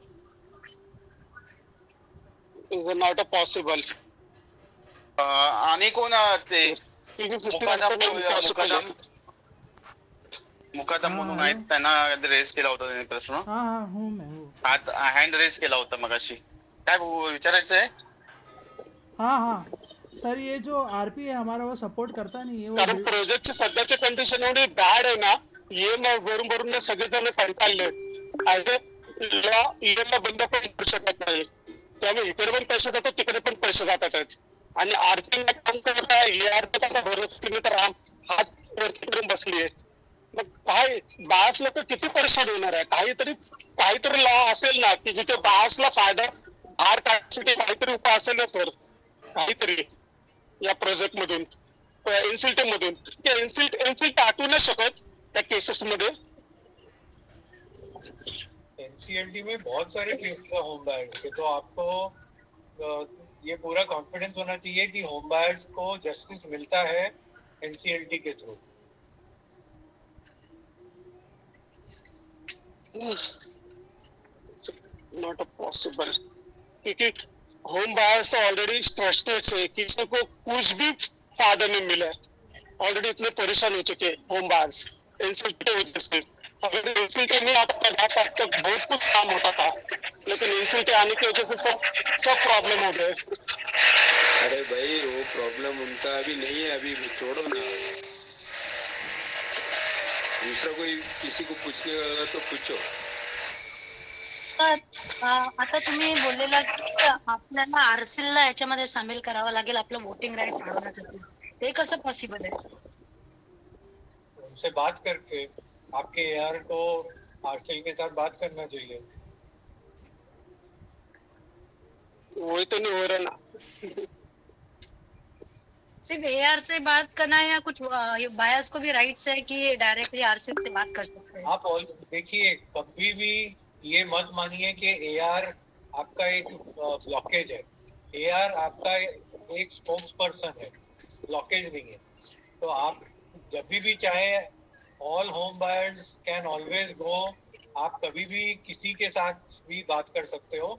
Is not a possible. आणि कोण ते मुकदम मुकदम म्हणून आहेत, त्यांना रेस केला होता त्यांनी प्रश्न, हाँ हाँ हूँ मैं हूँ। हँड रेस केला होता मगाशी. काय विचारायचं आहे? हाँ हाँ सर, ये जो आरपी है हमारा वो सपोर्ट करता नहीं है कारण वो। प्रोजेक्टची सध्याची कंडिशन एवढी बॅड आहे ना, ये भरून भरून सगळेजण कंटाळले. ऍज अ बंद पण करू शकत नाही, त्यामुळे इकडे पण पैसे जातात तिकडे पण पैसे जातात. आणि आरपी काम करत आहे AR तर भरोसा तर हात वरती करून बसली आहे. मग काय बायस लोक किती परेशान होणार आहे? काहीतरी लॉ असेल ना की जिथे बायसला फायदा बाहेर काढण्यासाठी काहीतरी उपाय असेल ना सर, काहीतरी या प्रोजेक्ट मधून इन्सिल्ट मधून इन्सिल्ट आठवू नाही शकत त्या केसेस मध्ये. एनसीएलटी में बहुत सारे केसेस है होम बायर्स के, तो आपको ये पूरा कॉन्फिडेंस होना चाहिए कि होम बायर्स को जस्टिस मिलता है एनसीएलटी के थ्रू. नॉट पॉसिबल, क्योंकि होम बायर्स ऑलरेडी ट्रस्टेड है, किसी को कुछ भी फायदा नहीं मिला है. ऑलरेडी इतने परेशान हो चुके होम बायर्स इंसल्ट की वजह से. अगर इंसल्ट नहीं आता था तब तक बहुत कुछ काम होता था, लेकिन इंसल्ट आने की वजह से सब प्रॉब्लम हो गए. अरे भाई वो प्रॉब्लम उनका अभी नहीं है, अभी छोड़ो ना. दूसरा कोई किसी को पूछने वाला तो पूछो. सर आता तुम्ही बोललेला की आपल्याला आरसीएलला याच्यामध्ये सामील करावं लागेल आपलं वोटिंग राईट वाढवण्यासाठी. ते कसं पॉसिबल आहे? उनसे बात करके आपके एआर को आरसीएल के साथ बात करना चाहिए. वही तो नहीं हो रहा ना. सिर्फ एआर से बात करना है या कुछ बायर्स को भी राइट्स है कि डायरेक्टली आरसीएल से बात कर सकते हैं? आप देखिए, कभी भी ये मत मानिए कि एआर आपका एक ब्लॉकेज है. एआर आपका एक स्पोक्स पर्सन है, ब्लॉकेज नहीं है. तो आप जब भी चाहे, all home buyers can always go. आप कभी भी किसी के साथ भी बात कर सकते हो.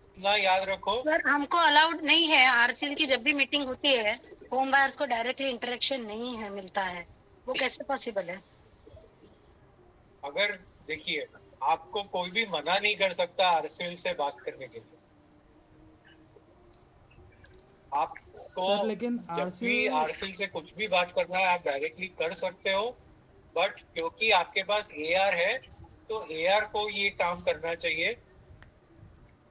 इतना याद रखो. सर हमको अलाउड नहीं है, आरसीएल की जब भी मीटिंग होती है होम बायर्स को डायरेक्टली इंटरेक्शन नहीं है मिलता है, वो कैसे पॉसिबल है? अगर देखिए, आपको कोई भी मना नहीं कर सकता आरसीएल से बात करने के लिए. आपको सर लेकिन जब भी आरसीएल से कुछ भी बात करना है आप डायरेक्टली कर सकते हो. बट क्योंकि आपके पास एआर है तो एआर को ये काम करना चाहिए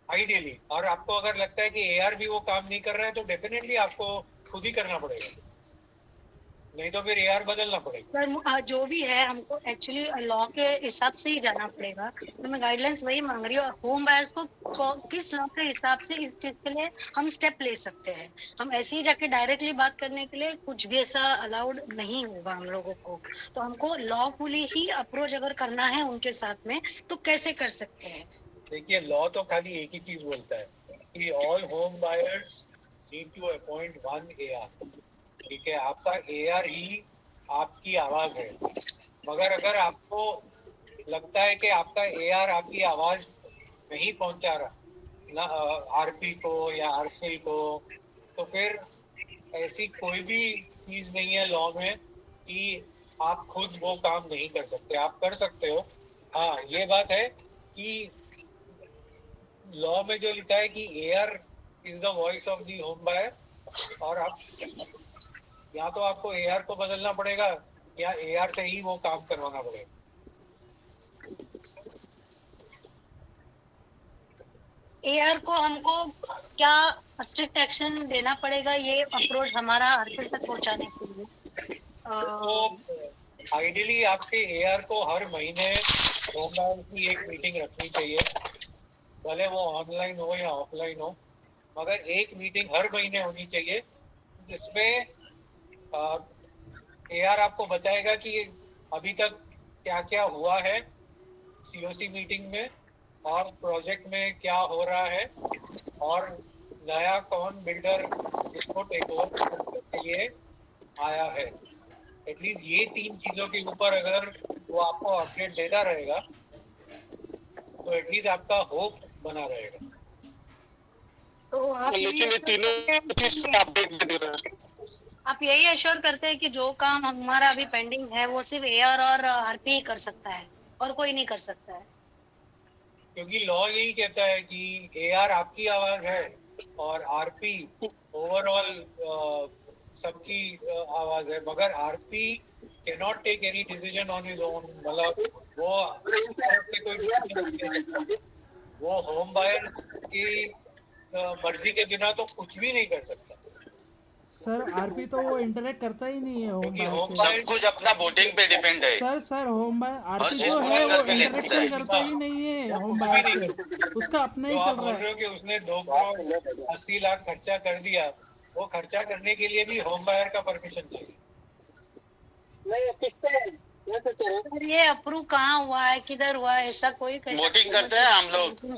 आइडियली. और आपको अगर लगता है कि एआर भी वो काम नहीं कर रहा है तो डेफिनेटली आपको खुद ही करना पड़ेगा, नहीं तो फिर एआर बदलना पड़ेगा. सर जो भी है हमको एक्चुअली लॉ के हिसाब से ही जाना पड़ेगा. तो मैं गाइडलाइंस वही मांग रही हूँ, होम बायर्स को किस लॉ के हिसाब से इस चीज के लिए हम स्टेप ले सकते हैं. हम ऐसे ही जाके डायरेक्टली बात करने के लिए कुछ भी ऐसा अलाउड नहीं होगा हम लोगों को. तो हमको लॉफुली ही अप्रोच अगर करना है उनके साथ में तो कैसे कर सकते हैं? देखिए, लॉ तो खाली एक ही चीज बोलता है कि all home buyers need to appoint one AR. ठीक है, आपका एआर ही आपकी आवाज है. मगर अगर आपको लगता है कि आपका एआर आपकी आवाज नहीं पहुंचा रहा ना आरपी को या आरसीएल को, तो फिर ऐसी कोई भी चीज नहीं है लॉ में कि आप खुद वो काम नहीं कर सकते. आप कर सकते हो. हाँ, ये बात है कि लॉ में जो लिखा है कि AR is the voice of the home buyer, और आप या तो आपको एआर को बदलना पड़ेगा या एआर से ही वो काम करवाना पड़ेगा. एआर को हमको क्या स्ट्रिक्ट एक्शन देना पड़ेगा ये अप्रोच हमारा आरसीएल तक पहुंचाने के लिए? तो आइडियली आपके एआर को हर महीने होम बायर की एक मीटिंग रखनी चाहिए, भले वो ऑनलाइन हो या ऑफलाइन हो, मगर एक मीटिंग हर महीने होनी चाहिए जिसमें एआर आपको बताएगा कि अभी तक क्या क्या हुआ है सीओसी मीटिंग में और प्रोजेक्ट में क्या हो रहा है और नया कौन बिल्डर इसको टेक ओवर करने के लिए आया है. एटलीस्ट ये 3 चीजों के ऊपर अगर वो आपको अपडेट देता रहेगा तो एटलीस्ट आपका होप बना रहेगा. तो आप लेकिन ये तीनों चीज से अपडेट दे रहे हैं. आप यही एश्योर करते हैं कि जो काम हमारा अभी पेंडिंग है वो सिर्फ एआर और आरपी ही कर सकता है और कोई नहीं कर सकता है? क्योंकि लॉ यही कहता है कि एआर आपकी आवाज है और आरपी ओवरऑल सबकी आवाज है, मगर RP can not take any decision on his own. मतलब वो होम बायर की मर्जी के बिना तो कुछ भी नहीं कर सकता. सर आरपी तो वो इंटरेक्ट करता ही नहीं है होम क्योंकि बायर्स होम से। सब कुछ अपना वोटिंग पे डिपेंड है। सर होम बाय हर आरपी चीज जो है वोटिंग वो करके लेता इंटरेक्शन है। करता ही नहीं है वो होम कुछ भी बायर्स नहीं से, करता। उसका अपना ही जो चल आप रहा बोल है। रहे हो कि उसने 2 करोड़ 80 लाख खर्चा कर दिया, वो खर्चा करने के लिए भी होम बायर का परमिशन चाहिए। नहीं किस पे ये तो चल सर ये अप्रूव कहाँ हुआ है, किधर हुआ है, ऐसा कोई कैसा वोटिंग करते हैं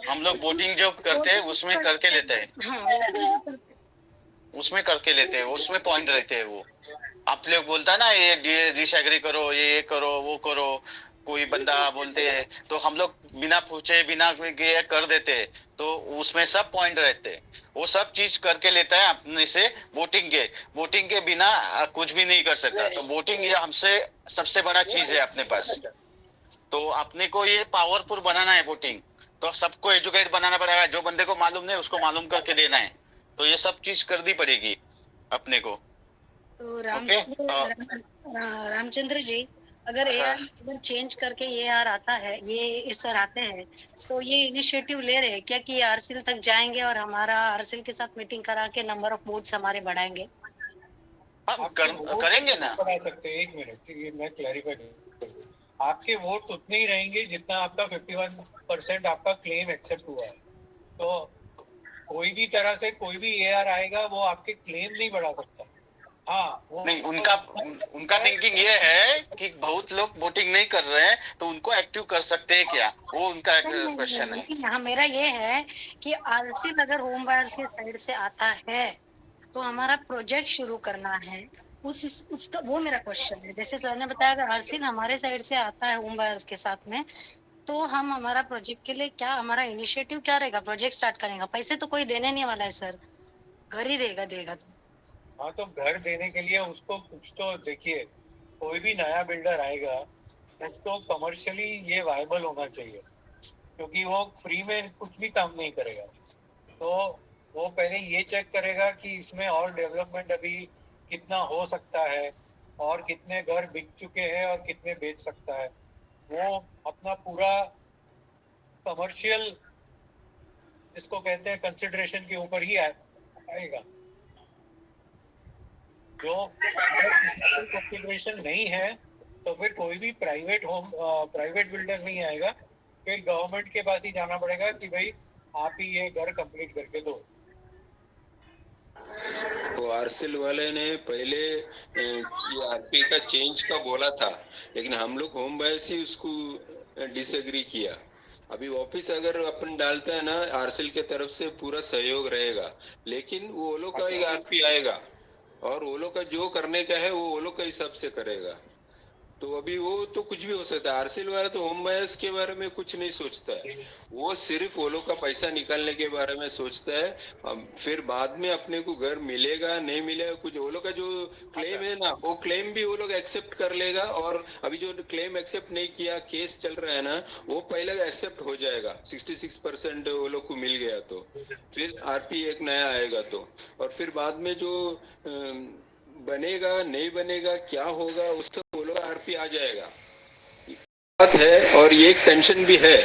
हम लोग वोटिंग जो करते हैं उसमें करके लेते हैं, हाँ, उसमें करके लेते हैं, उसमें पॉइंट रहते हैं वो। आप लोग बोलता है ना ये डिसएग्री करो, ये करो, वो करो, कोई बंदा बोलते हैं तो हम लोग बिना पूछे बिना ये कर देते हैं, तो उसमें सब पॉइंट रहते हैं। वो सब चीज करके लेता है अपने से। वोटिंग के बिना कुछ भी नहीं कर सकता। तो वोटिंग ये हमसे सबसे बड़ा चीज है अपने पास। तो अपने को ये पावरफुल बनाना है वोटिंग, तो सबको एजुकेट बनाना पड़ेगा। जो बंदे को मालूम नहीं उसको मालूम करके देना है। तो ये सब चीज करनी पड़ेगी अपने को। तो ओके। रामचंद्र जी, अगर अगर चेंज करके ये आर आता है, ये सर आते हैं, तो ये इनिशिएटिव ले रहे हैं क्या कि आरसीएल तक जाएंगे और हमारा आरसीएल के साथ मीटिंग करा के नंबर ऑफ वोट्स हमारे बढ़ाएंगे? हम करेंगे ना। बढ़ा सकते हैं। 1 मिनट, ये मैं क्लैरिफाई करूँ। आपके वोट्स उतने ही रहेंगे जितना आपका 51% आपका क्लेम एक्सेप्ट हुआ है। तो कोई भी तरह से कोई भी एआर आएगा वो आपके क्लेम नहीं बढ़ा सकता। हाँ, वो नहीं, उनका थिंकिंग ये है कि बहुत लोग वोटिंग नहीं कर रहे हैं तो उनको एक्टिव कर सकते हैं क्या, वो उनका क्वेश्चन है। यहाँ मेरा ये है कि आरसीएल अगर होम बायर्स के साइड से आता है तो हमारा प्रोजेक्ट शुरू करना है, उसका वो मेरा क्वेश्चन है। जैसे सर ने बताया अगर आरसीएल हमारे साइड से आता है होम बायर्स के साथ में, तो हम हमारा प्रोजेक्ट के लिए क्या, हमारा इनिशिएटिव क्या रहेगा, प्रोजेक्ट स्टार्ट करेगा। पैसे तो कोई देने नहीं वाला है सर, घर ही देगा तो। हाँ, तो घर देने के लिए उसको कुछ तो देखिए, कोई भी नया बिल्डर आएगा उसको कमर्शियली ये वायबल होना चाहिए, क्योंकि वो फ्री में कुछ भी काम नहीं करेगा। तो वो पहले ये चेक करेगा कि इसमें और डेवलपमेंट अभी कितना हो सकता है और कितने घर बिक चुके हैं और कितने बेच सकता है। वो अपना पूरा कमर्शियल जिसको कहते हैं कंसिडरेशन के ऊपर ही आएगा। जो कंसिडरेशन नहीं है तो फिर कोई भी प्राइवेट बिल्डर नहीं आएगा, फिर गवर्नमेंट के पास ही जाना पड़ेगा कि भाई आप ही ये घर कंप्लीट करके दो। वो आरसीएल वाले ने पहले ये आरपी का चेंज का बोला था, लेकिन हम लोग होम बायर्स ही उसको डिसएग्री किया। अभी वापिस अगर अपन डालते हैं ना, आरसीएल के तरफ से पूरा सहयोग रहेगा, लेकिन वो लोग का एक आरपी आएगा और वो लोग का जो करने का है वो लोग का हिसाब से करेगा। तो अभी वो तो कुछ भी हो सकता है। आरसीएल वाला तो होम बायर्स के बारे में कुछ नहीं सोचता है, वो सिर्फ वो लोग का पैसा निकालने के बारे में सोचता है। फिर बाद में अपने को घर मिलेगा नहीं मिलेगा कुछ, वो लोग का जो क्लेम है ना, वो क्लेम भी वो लोग एक्सेप्ट कर लेगा। और अभी जो क्लेम एक्सेप्ट नहीं किया, केस चल रहा है ना, वो पहले एक्सेप्ट हो जाएगा। 66% वो लोग को मिल गया तो फिर आरपी एक नया आएगा तो, और फिर बाद में जो बनेगा नहीं बनेगा क्या होगा उस सब वो लोग आरपी आ जाएगा। बात है, और ये एक टेंशन भी है,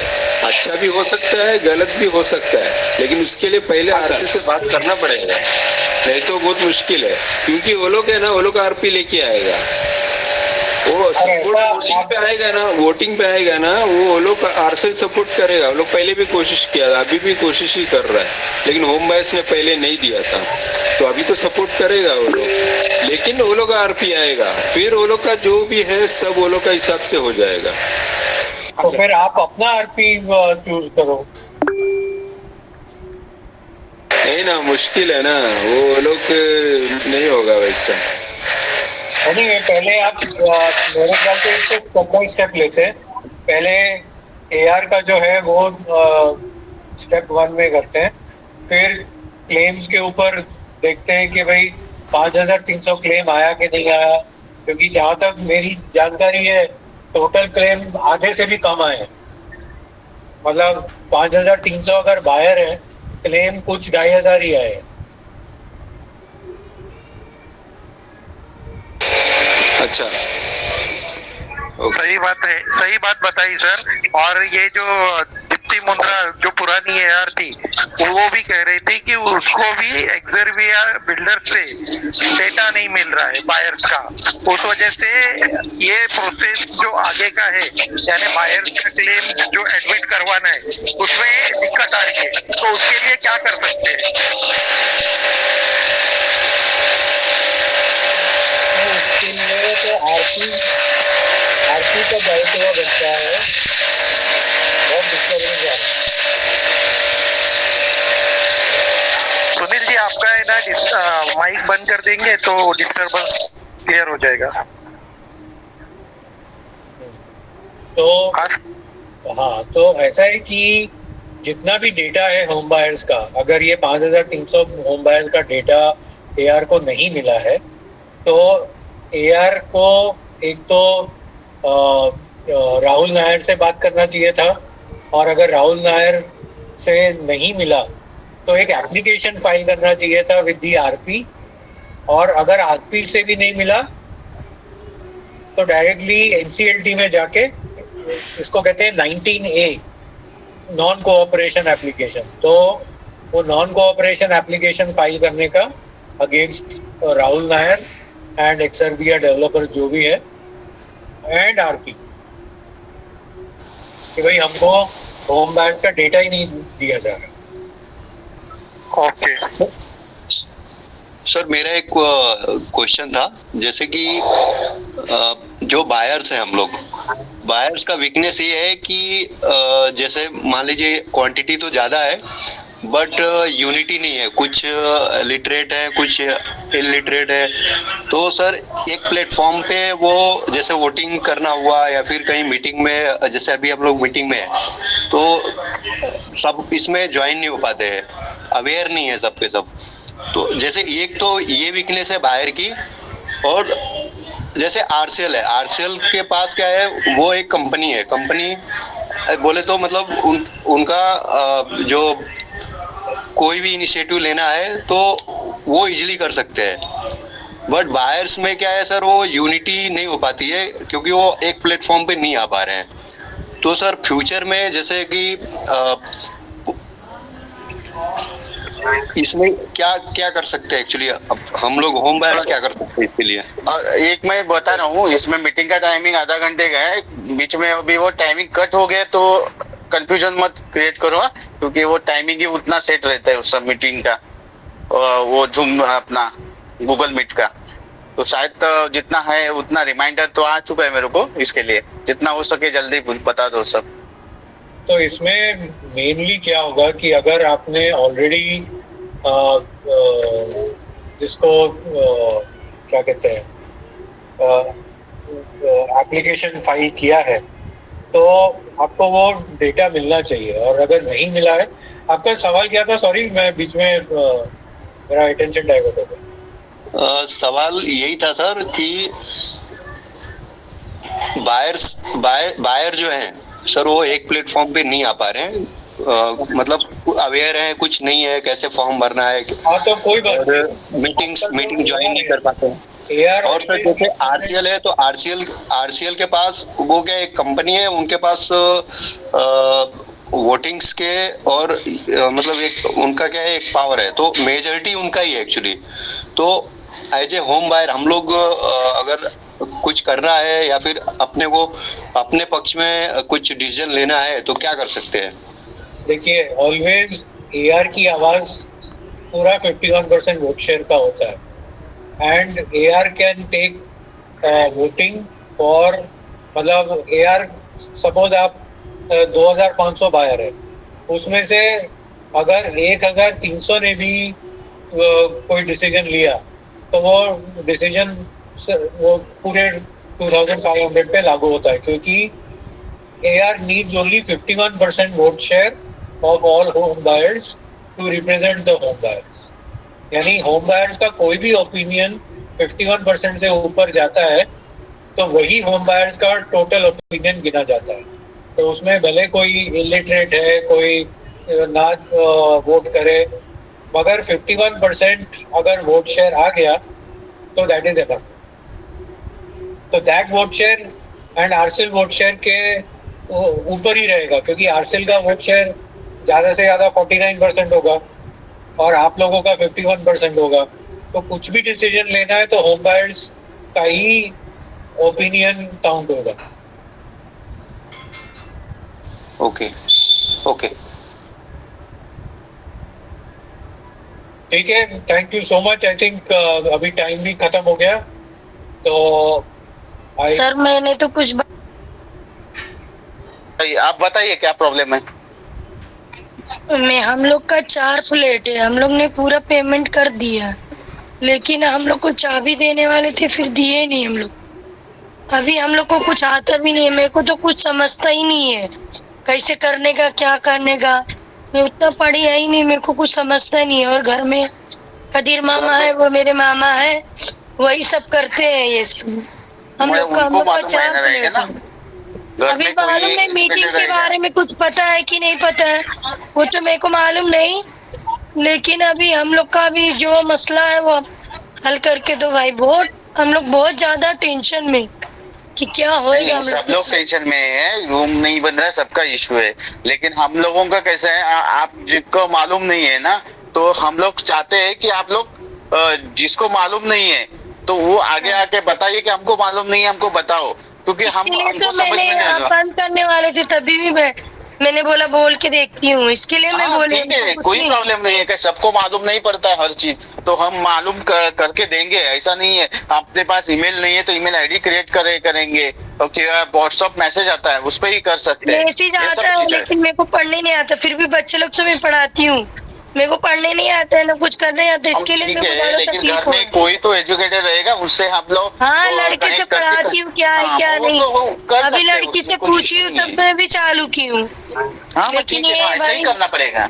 अच्छा भी हो सकता है गलत भी हो सकता है, लेकिन उसके लिए पहले आरसी से बात करना पड़ेगा, नहीं तो बहुत मुश्किल है। क्योंकि वो लोग है ना, वो लोग आरपी लेके आएगा, वो सपोर्ट वोटिंग पे आएगा ना, वोटिंग पे आएगा ना, वो लोग आरसीएल सपोर्ट करेगा। वो लोग पहले भी कोशिश किया था, अभी भी कोशिश ही कर रहा है, लेकिन होम बायर्स ने पहले नहीं दिया था, तो अभी तो सपोर्ट करेगा वो लोग, लेकिन वो लोग आरपी आएगा, फिर वो लोग का जो भी है सब वो लोग का हिसाब से हो जाएगा। तो फिर आप अपना आरपी चूज करो। नहीं ना, मुश्किल है ना, वो लोग नहीं होगा वैसा। नहीं, पहले आप मेरे ख्याल से इसको स्टेप बाय स्टेप लेते हैं। पहले एआर का जो है वो स्टेप 1 में करते हैं, फिर क्लेम्स के ऊपर देखते हैं कि भाई 5300 क्लेम आया कि नहीं आया, क्योंकि जहां तक मेरी जानकारी है टोटल क्लेम आधे से भी कम आए हैं। मतलब 5300 अगर बायर है, क्लेम कुछ 2500 ही आए हैं। अच्छा, सही बात है, सही बात बताई सर। और ये जो दीप्ति मुंद्रा जो पुरानी एआर थी वो भी कह रही थी कि उसको भी एक्सर्विया बिल्डर से डेटा नहीं मिल रहा है बायर्स का, उस वजह से ये प्रोसेस जो आगे का है यानी बायर्स का क्लेम जो एडमिट करवाना है उसमें दिक्कत आ रही है, तो उसके लिए क्या कर सकते हैं? तो आरपी का दायित्व बनता है, बहुत डिस्टर्बेंस आ रहा है। सुनील जी आपका है ना माइक बंद कर देंगे तो डिस्टर्बेंस क्लियर हो जाएगा। तो हाँ, तो ऐसा है कि जितना भी डेटा है होम बायर्स का, अगर ये 5300 होम बायर्स का डेटा एआर को नहीं मिला है तो एआर को एक तो राहुल नायर से बात करना चाहिए था, और अगर राहुल नायर से नहीं मिला तो एक एप्लीकेशन फाइल करना चाहिए था विद दी आरपी, और अगर आरपी से भी नहीं मिला तो डायरेक्टली एनसीएलटी में जाके, इसको कहते हैं 19A नॉन कोऑपरेशन एप्लीकेशन, तो वो नॉन कोऑपरेशन एप्लीकेशन फाइल करने का अगेंस्ट राहुल नायर एंड एक्सर्विया डेवलपर्स जो भी है एंड आरपी, कि भाई हमको होम बायर्स का डेटा ही नहीं दिया जा रहा। ओके सर, मेरा एक क्वेश्चन था, जैसे कि जो बायर्स हैं, हम लोग बायर्स का वीकनेस ये है कि जैसे मान लीजिए क्वांटिटी तो ज़्यादा है बट यूनिटी नहीं है, कुछ लिटरेट है कुछ इलिटरेट है, तो सर एक प्लेटफॉर्म पे वो जैसे वोटिंग करना हुआ या फिर कहीं मीटिंग में, जैसे अभी हम लोग मीटिंग में है तो सब इसमें ज्वाइन नहीं हो पाते हैं, अवेयर नहीं है सबके सब। तो जैसे एक तो ये वीकनेस है बायर की, और जैसे आरसीएल है, आरसीएल के पास क्या है, वो एक कंपनी है, कंपनी बोले तो मतलब उनका जो कोई भी इनिशिएटिव लेना है तो वो इजीली कर सकते हैं, बट बायर्स में क्या है सर, वो यूनिटी नहीं हो पाती है क्योंकि वो एक प्लेटफॉर्म पे नहीं आ पा रहे हैं। तो सर फ्यूचर में जैसे कि इसमें क्या क्या कर सकते हैं एक्चुअली, हम लोग होम बायर्स क्या कर सकते हैं इसके लिए? एक मैं बता रहा हूँ, इसमें मीटिंग का टाइमिंग आधा घंटे का है, बीच में अभी वो टाइमिंग कट हो गया तो कंफ्यूजन मत क्रिएट करो, क्योंकि वो टाइमिंग ही उतना सेट रहता है उस सब मीटिंग का, वो जूम अपना गूगल मीट का, तो शायद जितना है उतना रिमाइंडर तो आ चुका है मेरे को, इसके लिए जितना हो सके जल्दी बता दो सब। तो इसमें मेनली क्या होगा कि अगर आपने ऑलरेडी जिसको क्या कहते हैं एप्लीकेशन फाइल किया है तो आपको वो डेटा मिलना चाहिए, और अगर नहीं मिला है, आपका सवाल क्या था? सॉरी, मैं बीच में मेरा अटेंशन डाइवर्ट हो गया। सवाल यही था सर कि बायर जो हैं सर वो एक प्लेटफॉर्म पे नहीं आ पा रहे हैं, मतलब अवेयर है कुछ नहीं है, कैसे फॉर्म भरना है, तो कोई बात मीटिंग ज्वाइन नहीं कर पाते हैं। और सर जैसे आरसीएल है तो आरसीएल के पास वो क्या एक कंपनी है, उनके पास वोटिंग्स के और मतलब एक उनका क्या है एक पावर है, तो मेजॉरिटी उनका ही है एक्चुअली। तो एज ए होम बायर हम लोग अगर कुछ करना है या फिर अपने को अपने पक्ष में कुछ डिसीजन लेना है तो क्या कर सकते हैं? देखिए, ऑलवेज एआर की आवाज पूरा 51% वोट शेयर का होता है, and AR can take voting for, मतलब एआर सपोज आप 2500 बायर है, उसमें से अगर 1300 ने भी कोई डिसीजन लिया तो वो डिसीजन वो पूरे 2500 पे लागू होता है, क्योंकि AR needs only 51% vote share of all home buyers to represent the home buyers. यानी होम बायर्स का कोई भी ओपिनियन 51% से ऊपर जाता है तो वही होम बायर्स का टोटल ओपिनियन गिना जाता है। तो उसमें भले कोई इलिटरेट है, कोई ना वोट करे, मगर 51% अगर वोट शेयर आ गया तो दैट इज एनफ। तो that vote share and RCL vote share के वो ऊपर ही रहेगा, क्योंकि आरसेल का वोट शेयर ज्यादा से ज्यादा 49% होगा और आप लोगों का 51% होगा। तो कुछ भी डिसीजन लेना है तो होम बायर्स का ही ओपिनियन काउंट होगा। ओके ओके ठीक है, thank you so much. I think अभी टाइम भी खत्म हो गया, तो सर मैंने तो कुछ आप बताइए क्या प्रॉब्लम है। में हम लोग का 4 फ्लैट है, हम लोग ने पूरा पेमेंट कर दिया, लेकिन हम लोग को चाबी देने वाले थे, फिर दिए नहीं हम लोग। अभी हम लोग को कुछ आता भी नहीं है, मेरे को तो कुछ समझता ही नहीं है कैसे करने का, क्या करने का। मैं उतना पढ़ी है ही नहीं, मेरे को कुछ समझता नहीं है। और घर में कदीर मामा है, वो मेरे मामा है, वही सब करते हैं ये सब। हम लोग का 4 फ्लैट है। अभी मालूम नहीं मीटिंग के बारे में कुछ पता है कि नहीं पता है, वो तो मेरे को मालूम नहीं, लेकिन अभी हम लोग का भी जो मसला है वो हल करके दो भाई। बहुत हम लोग बहुत ज्यादा टेंशन में कि क्या होएगा। हम सब लोग टेंशन में है, रूम नहीं बन रहा है, सबका इशू है। लेकिन हम लोगों का कैसा है, आप जिसको मालूम नहीं है ना, तो हम लोग चाहते हैं कि आप लोग जिसको मालूम नहीं है तो वो आगे आके बताइए कि हमको मालूम नहीं है, हमको बताओ, क्योंकि हमको तो समझ में नहीं आ रहा। बंद करने वाले थे तभी भी मैंने बोला बोल के देखती हूँ, इसके लिए मैं बोली। ठीक है, कोई प्रॉब्लम नहीं है कि सबको मालूम नहीं पड़ता है हर चीज, तो हम मालूम करके देंगे, ऐसा नहीं है। आपके पास ईमेल नहीं है तो ईमेल आईडी क्रिएट करेंगे, ओके। व्हाट्सएप मैसेज आता है, उस पर ही कर सकते हैं। मैसेज आता है लेकिन मेरे को पढ़ने नहीं आता, फिर भी बच्चे लोग से मैं पढ़ाती हूँ, मेरे को पढ़ने नहीं आता है ना कुछ करने आता है, इसके लिए मेरे को ज्यादा लेकिन तकलीफ घर में कोई तो एजुकेटेड रहेगा, उससे हम लोग हाँ लड़के से पढ़ाती हूँ, क्या है क्या नहीं। अभी लड़की से पूछी हूँ तब मैं भी चालू की हूँ, लेकिन ये भाई करना पड़ेगा।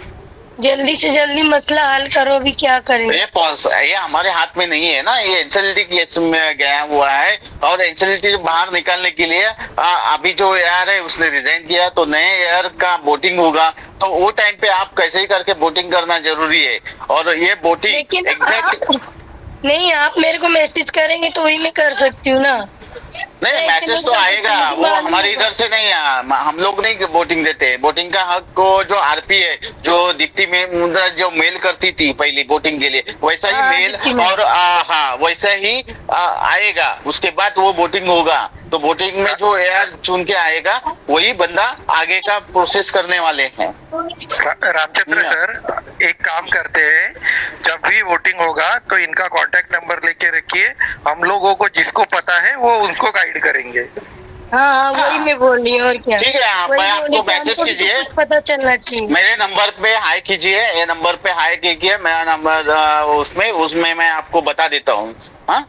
जल्दी से जल्दी मसला हल करो, अभी क्या करें। ये हमारे हाथ में नहीं है ना, ये एनसीएलटी केस में गया हुआ है, और एनसीएलटी बाहर निकालने के लिए अभी जो एआर है उसने रिजाइन किया, तो नए एआर का वोटिंग होगा, तो वो टाइम पे आप कैसे ही करके वोटिंग करना जरूरी है। और ये वोटिंग एग्जैक्ट नहीं, आप मेरे को मैसेज करेंगे तो वही मैं कर सकती हूँ ना। नहीं, मैसेज तो आएगा, वो हमारे इधर से नहीं है, हम लोग नहीं वोटिंग देते। वोटिंग का हक को जो आरपी है, जो दीप्ति में मुद्रा जो मेल करती थी पहले वोटिंग के लिए, वैसा ही मेल और हाँ वैसा ही आएगा, उसके बाद वो वोटिंग होगा। तो वोटिंग में जो एआर चुन के आएगा वही बंदा आगे का प्रोसेस करने वाले हैं। रामचंद्र सर, एक काम करते हैं, जब भी वोटिंग होगा तो इनका कांटेक्ट नंबर लेके रखिए, हम लोगों को जिसको पता है वो उनको गाइड करेंगे। हाँ वही मैं बोल रही हूँ, और क्या। ठीक है, आप आपको मैसेज कीजिए, पता चलना चाहिए। मेरे नंबर पे हाई कीजिए, ये नंबर पे हाई कीजिए, मेरा नंबर उसमें मैं आपको बता देता हूँ। हाँ,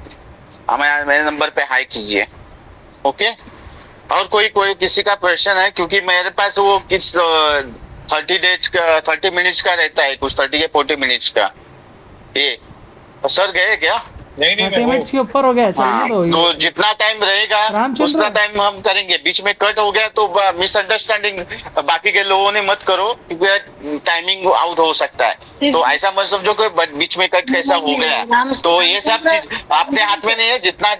मेरे नंबर पे हाई कीजिए, ओके। और कोई किसी का क्वेश्चन है, क्योंकि मेरे पास वो किस 30 मिनट्स का रहता है, कुछ 30 या 40 मिनट्स का। ये सर गए क्या? नहीं 30 मिनट्स के ऊपर हो गया, चलने दो। तो जितना टाइम रहेगा उतना टाइम हम करेंगे। बीच में कट हो गया तो मिसअंडरस्टैंडिंग बाकी के लोगों ने मत करो, क्योंकि टाइमिंग आउट हो सकता है। तो ऐसा मत समझो कि बीच में कट कैसा हो गया। तो ये सब चीज अपने हाथ में नहीं है, जितना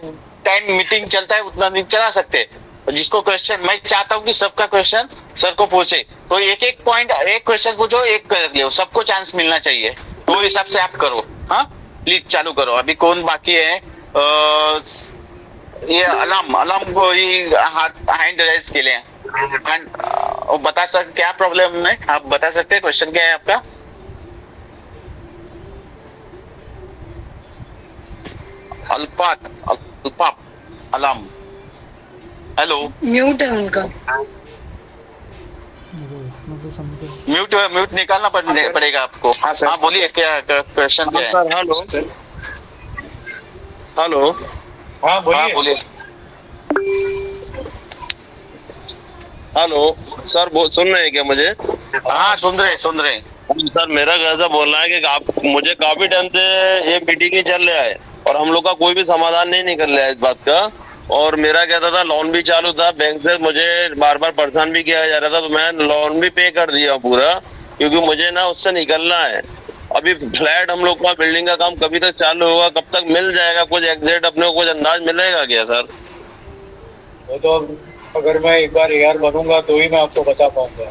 टाइम मीटिंग चलता है उतना नहीं चला सकते। जिसको क्वेश्चन, मैं चाहता हूँ कि सबका क्वेश्चन सर को पूछे, तो एक पॉइंट, एक क्वेश्चन पूछो, एक कर लियो, सबको चांस मिलना चाहिए। तो हिसाब से आप करो। हाँ प्लीज चालू करो। अभी कौन बाकी है? ये अलम को ही हैंड रेज के लिए बता सकते क्या प्रॉब्लम है, आप बता सकते हैं क्वेश्चन क्या है आपका? अल्पाप अलम, हेलो। म्यूट है उनका, म्यूट निकालना पड़ेगा आपको। हाँ बोलिए, क्या क्वेश्चन क्या है? हेलो। हाँ बोलिए। हेलो सर, सुन रहे हैं क्या मुझे? हाँ सुन रहे सर, मेरा ऐसा बोलना है कि आप मुझे काफी टाइम से ये मीटिंग ही चल रहा है और हम लोग का कोई भी समाधान नहीं निकल रहा है इस बात का। और मेरा कहता था लोन भी चालू था, बैंक से मुझे बार बार परेशान भी किया जा रहा था, तो मैं लोन भी पे कर दिया पूरा, क्योंकि मुझे ना उससे निकलना है। अभी फ्लैट हम लोग का, बिल्डिंग का काम कभी तक चालू होगा, कब तक मिल जाएगा? कुछ एग्जैक्ट अपने को कुछ अंदाज मिलेगा क्या सर? वो तो अगर मैं एक बार एआर बनूंगा तो ही मैं आपको बता पाऊंगा।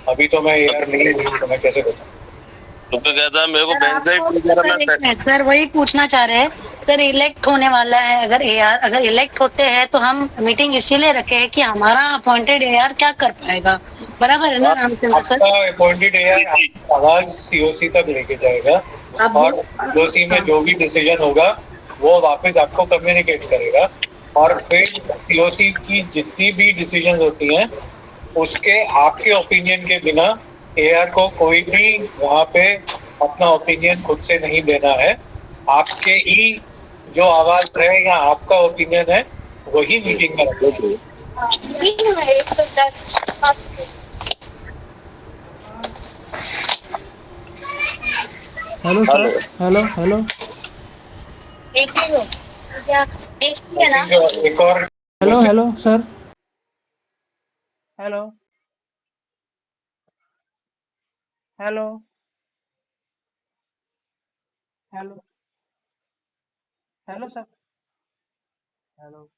अभी तो मैं एआर नहीं हूँ, तो मैं कैसे बताऊँ? तो क्या कहता है मेरे को सर बैंक आपको से सर एक मिनट सर वही पूछना चाह रहे हैं। सर इलेक्ट होने वाला है, अगर एआर अगर इलेक्ट होते हैं तो हम मीटिंग इसीलिए रखे हैं कि हमारा अपॉइंटेड एआर क्या कर पाएगा, बराबर है ना रामचंद्र सर? आपका अपॉइंटेड एआर आवाज सीओसी तक लेके जाएगा अब और सीओसी में जो भी डिसीजन होगा वो वापस आपको कम्युनिकेट करेगा, और फिर सीओसी की जितनी भी डिसीजन होती हैं उसके आपके ओपिनियन के बिना एआर को कोई भी वहाँ पे अपना ओपिनियन खुद से नहीं देना है। आपके ही जो आवाज है या आपका ओपिनियन है वही मीटिंग में रखेगा। 110 हेलो सर, हेलो हेलो है ना? एक और hello hello sir, hello hello hello hello sir, hello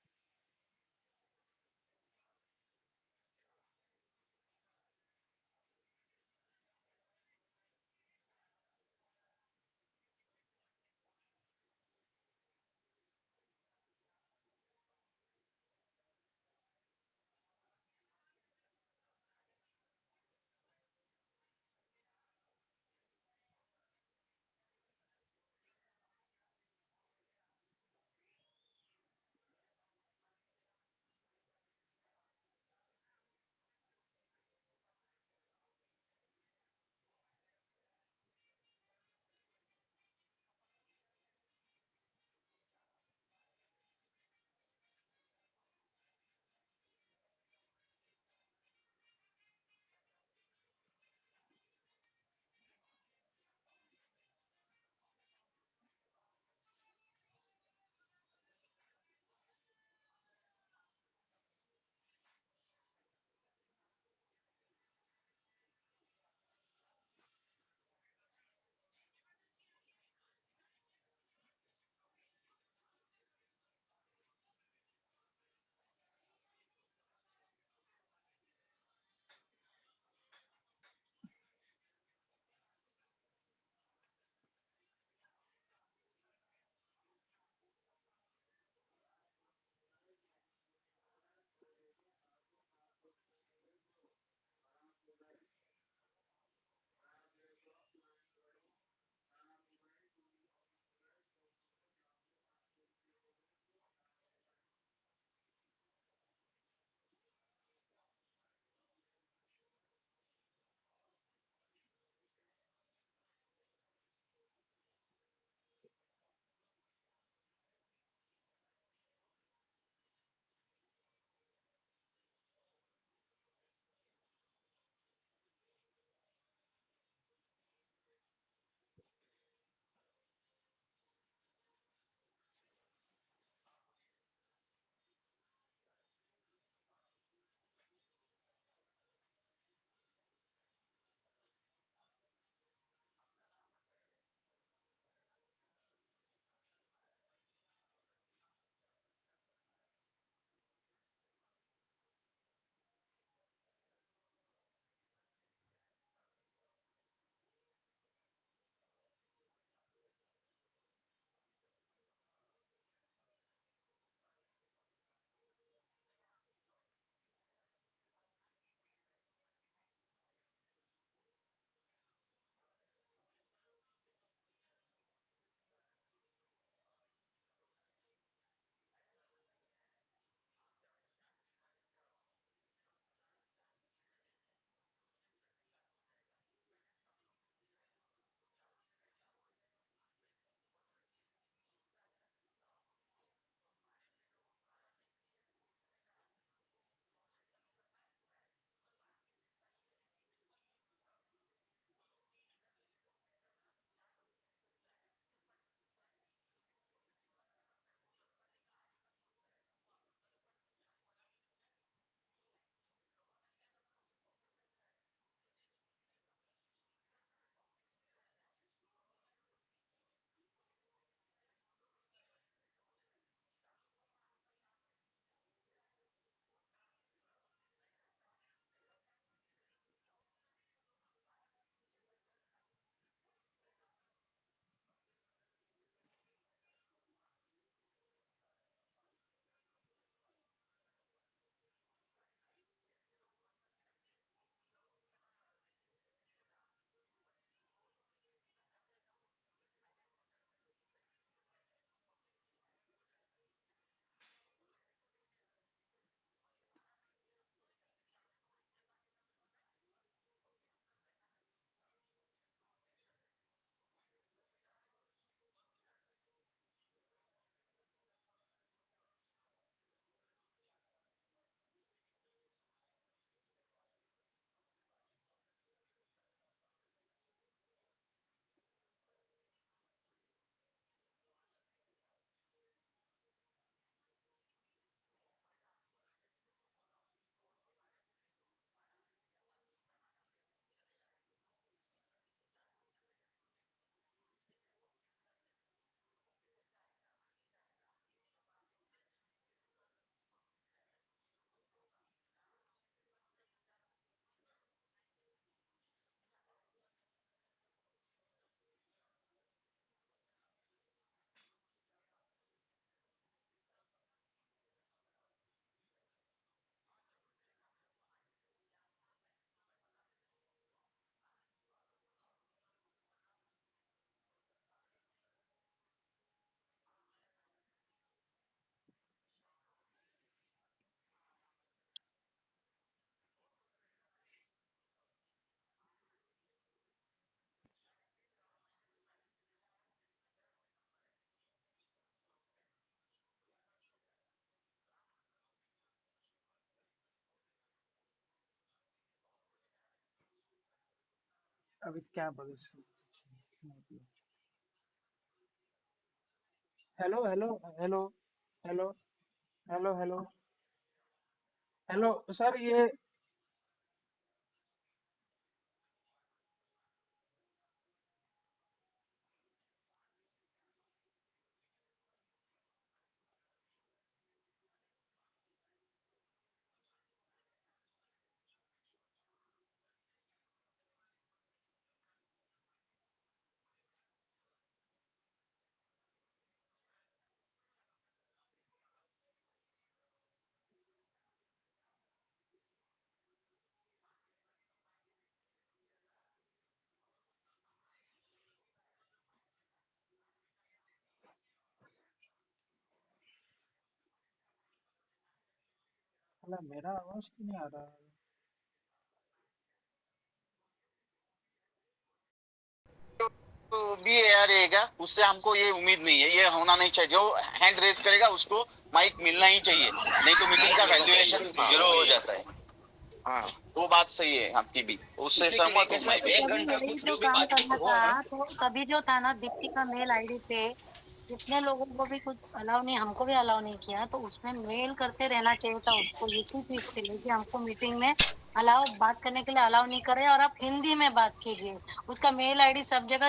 अभी क्या बोलूं sir? Hello hello hello hello hello hello hello sir ये अला मेरा आवाज क्यों नहीं आ रहा है? तो भी एआई रहेगा, उससे हमको ये उम्मीद नहीं है, ये होना नहीं चाहिए। जो हैंड रेज करेगा उसको माइक मिलना ही चाहिए, नहीं तो मीटिंग का वैल्यूएशन जीरो हो जाता है। हाँ, वो बात सही है आपकी भी, उससे सहमत हूँ मैं भी। तभी वही जो काम करना था, तो तभी जो था ना दीप्ति का मेल आईडी पे जितने लोगों को भी कुछ अलाउ नहीं, हमको भी अलाउ नहीं किया, तो उसमें मेल करते रहना चाहिए था उसको इसी चीज के लिए कि हमको मीटिंग में अलाउ बात करने के लिए अलाउ नहीं करे और आप हिंदी में बात कीजिए। उसका मेल आईडी सब जगह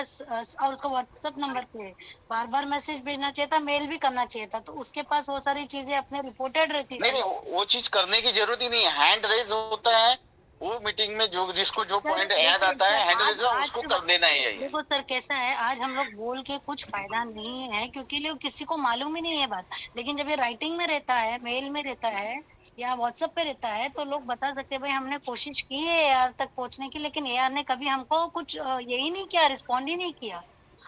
और उसका व्हाट्सएप नंबर पे बार बार मैसेज भेजना चाहिए था, मेल भी करना चाहिए था, तो उसके पास वो सारी चीजें अपने रिपोर्टेड रहती नहीं थी। नहीं, वो चीज करने की जरूरत ही नहीं है, हैंड रेज होता है, वो मीटिंग में जो जिसको जो पॉइंट याद आता है हैंड रेज उसको कर देना ही है। देखो सर कैसा है, आज हम लोग बोल के कुछ फायदा नहीं है क्योंकि लोग किसी को मालूम ही नहीं है बात। लेकिन जब ये राइटिंग में रहता है, मेल में रहता है या व्हाट्सएप पे रहता है, तो लोग बता सकते हैं भाई हमने कोशिश की है एआर तक पहुंचने की, लेकिन एआर ने कभी हमको कुछ यही नहीं किया, रिस्पॉन्ड ही नहीं किया।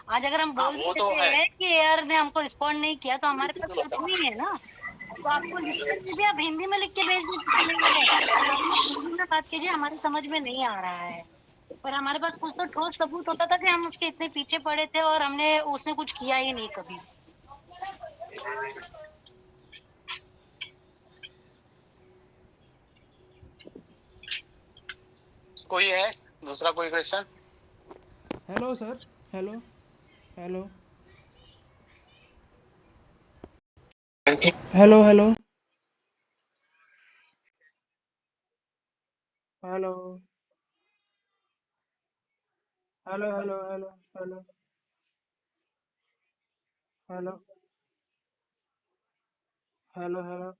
आज अगर हम बोल वो भी तो देते है। हैं कि एआर ने हमको रिस्पॉन्ड नहीं किया, तो हमारे पास कुछ नहीं है ना। तो आपको लिखकर में भी आप हिंदी में लिख के भेज दीजिए मेल में, और आप लोग हिंदी में बात कीजिए, हमारी समझ में नहीं आ रहा है। पर हमारे पास कुछ तो ठोस सबूत होता था कि हम उसके इतने पीछे पड़े थे और हमने उसने कुछ किया ही नहीं कभी। कोई है दूसरा कोई question? Hello sir, hello hello hello hello hello hello hello hello hello hello hello hello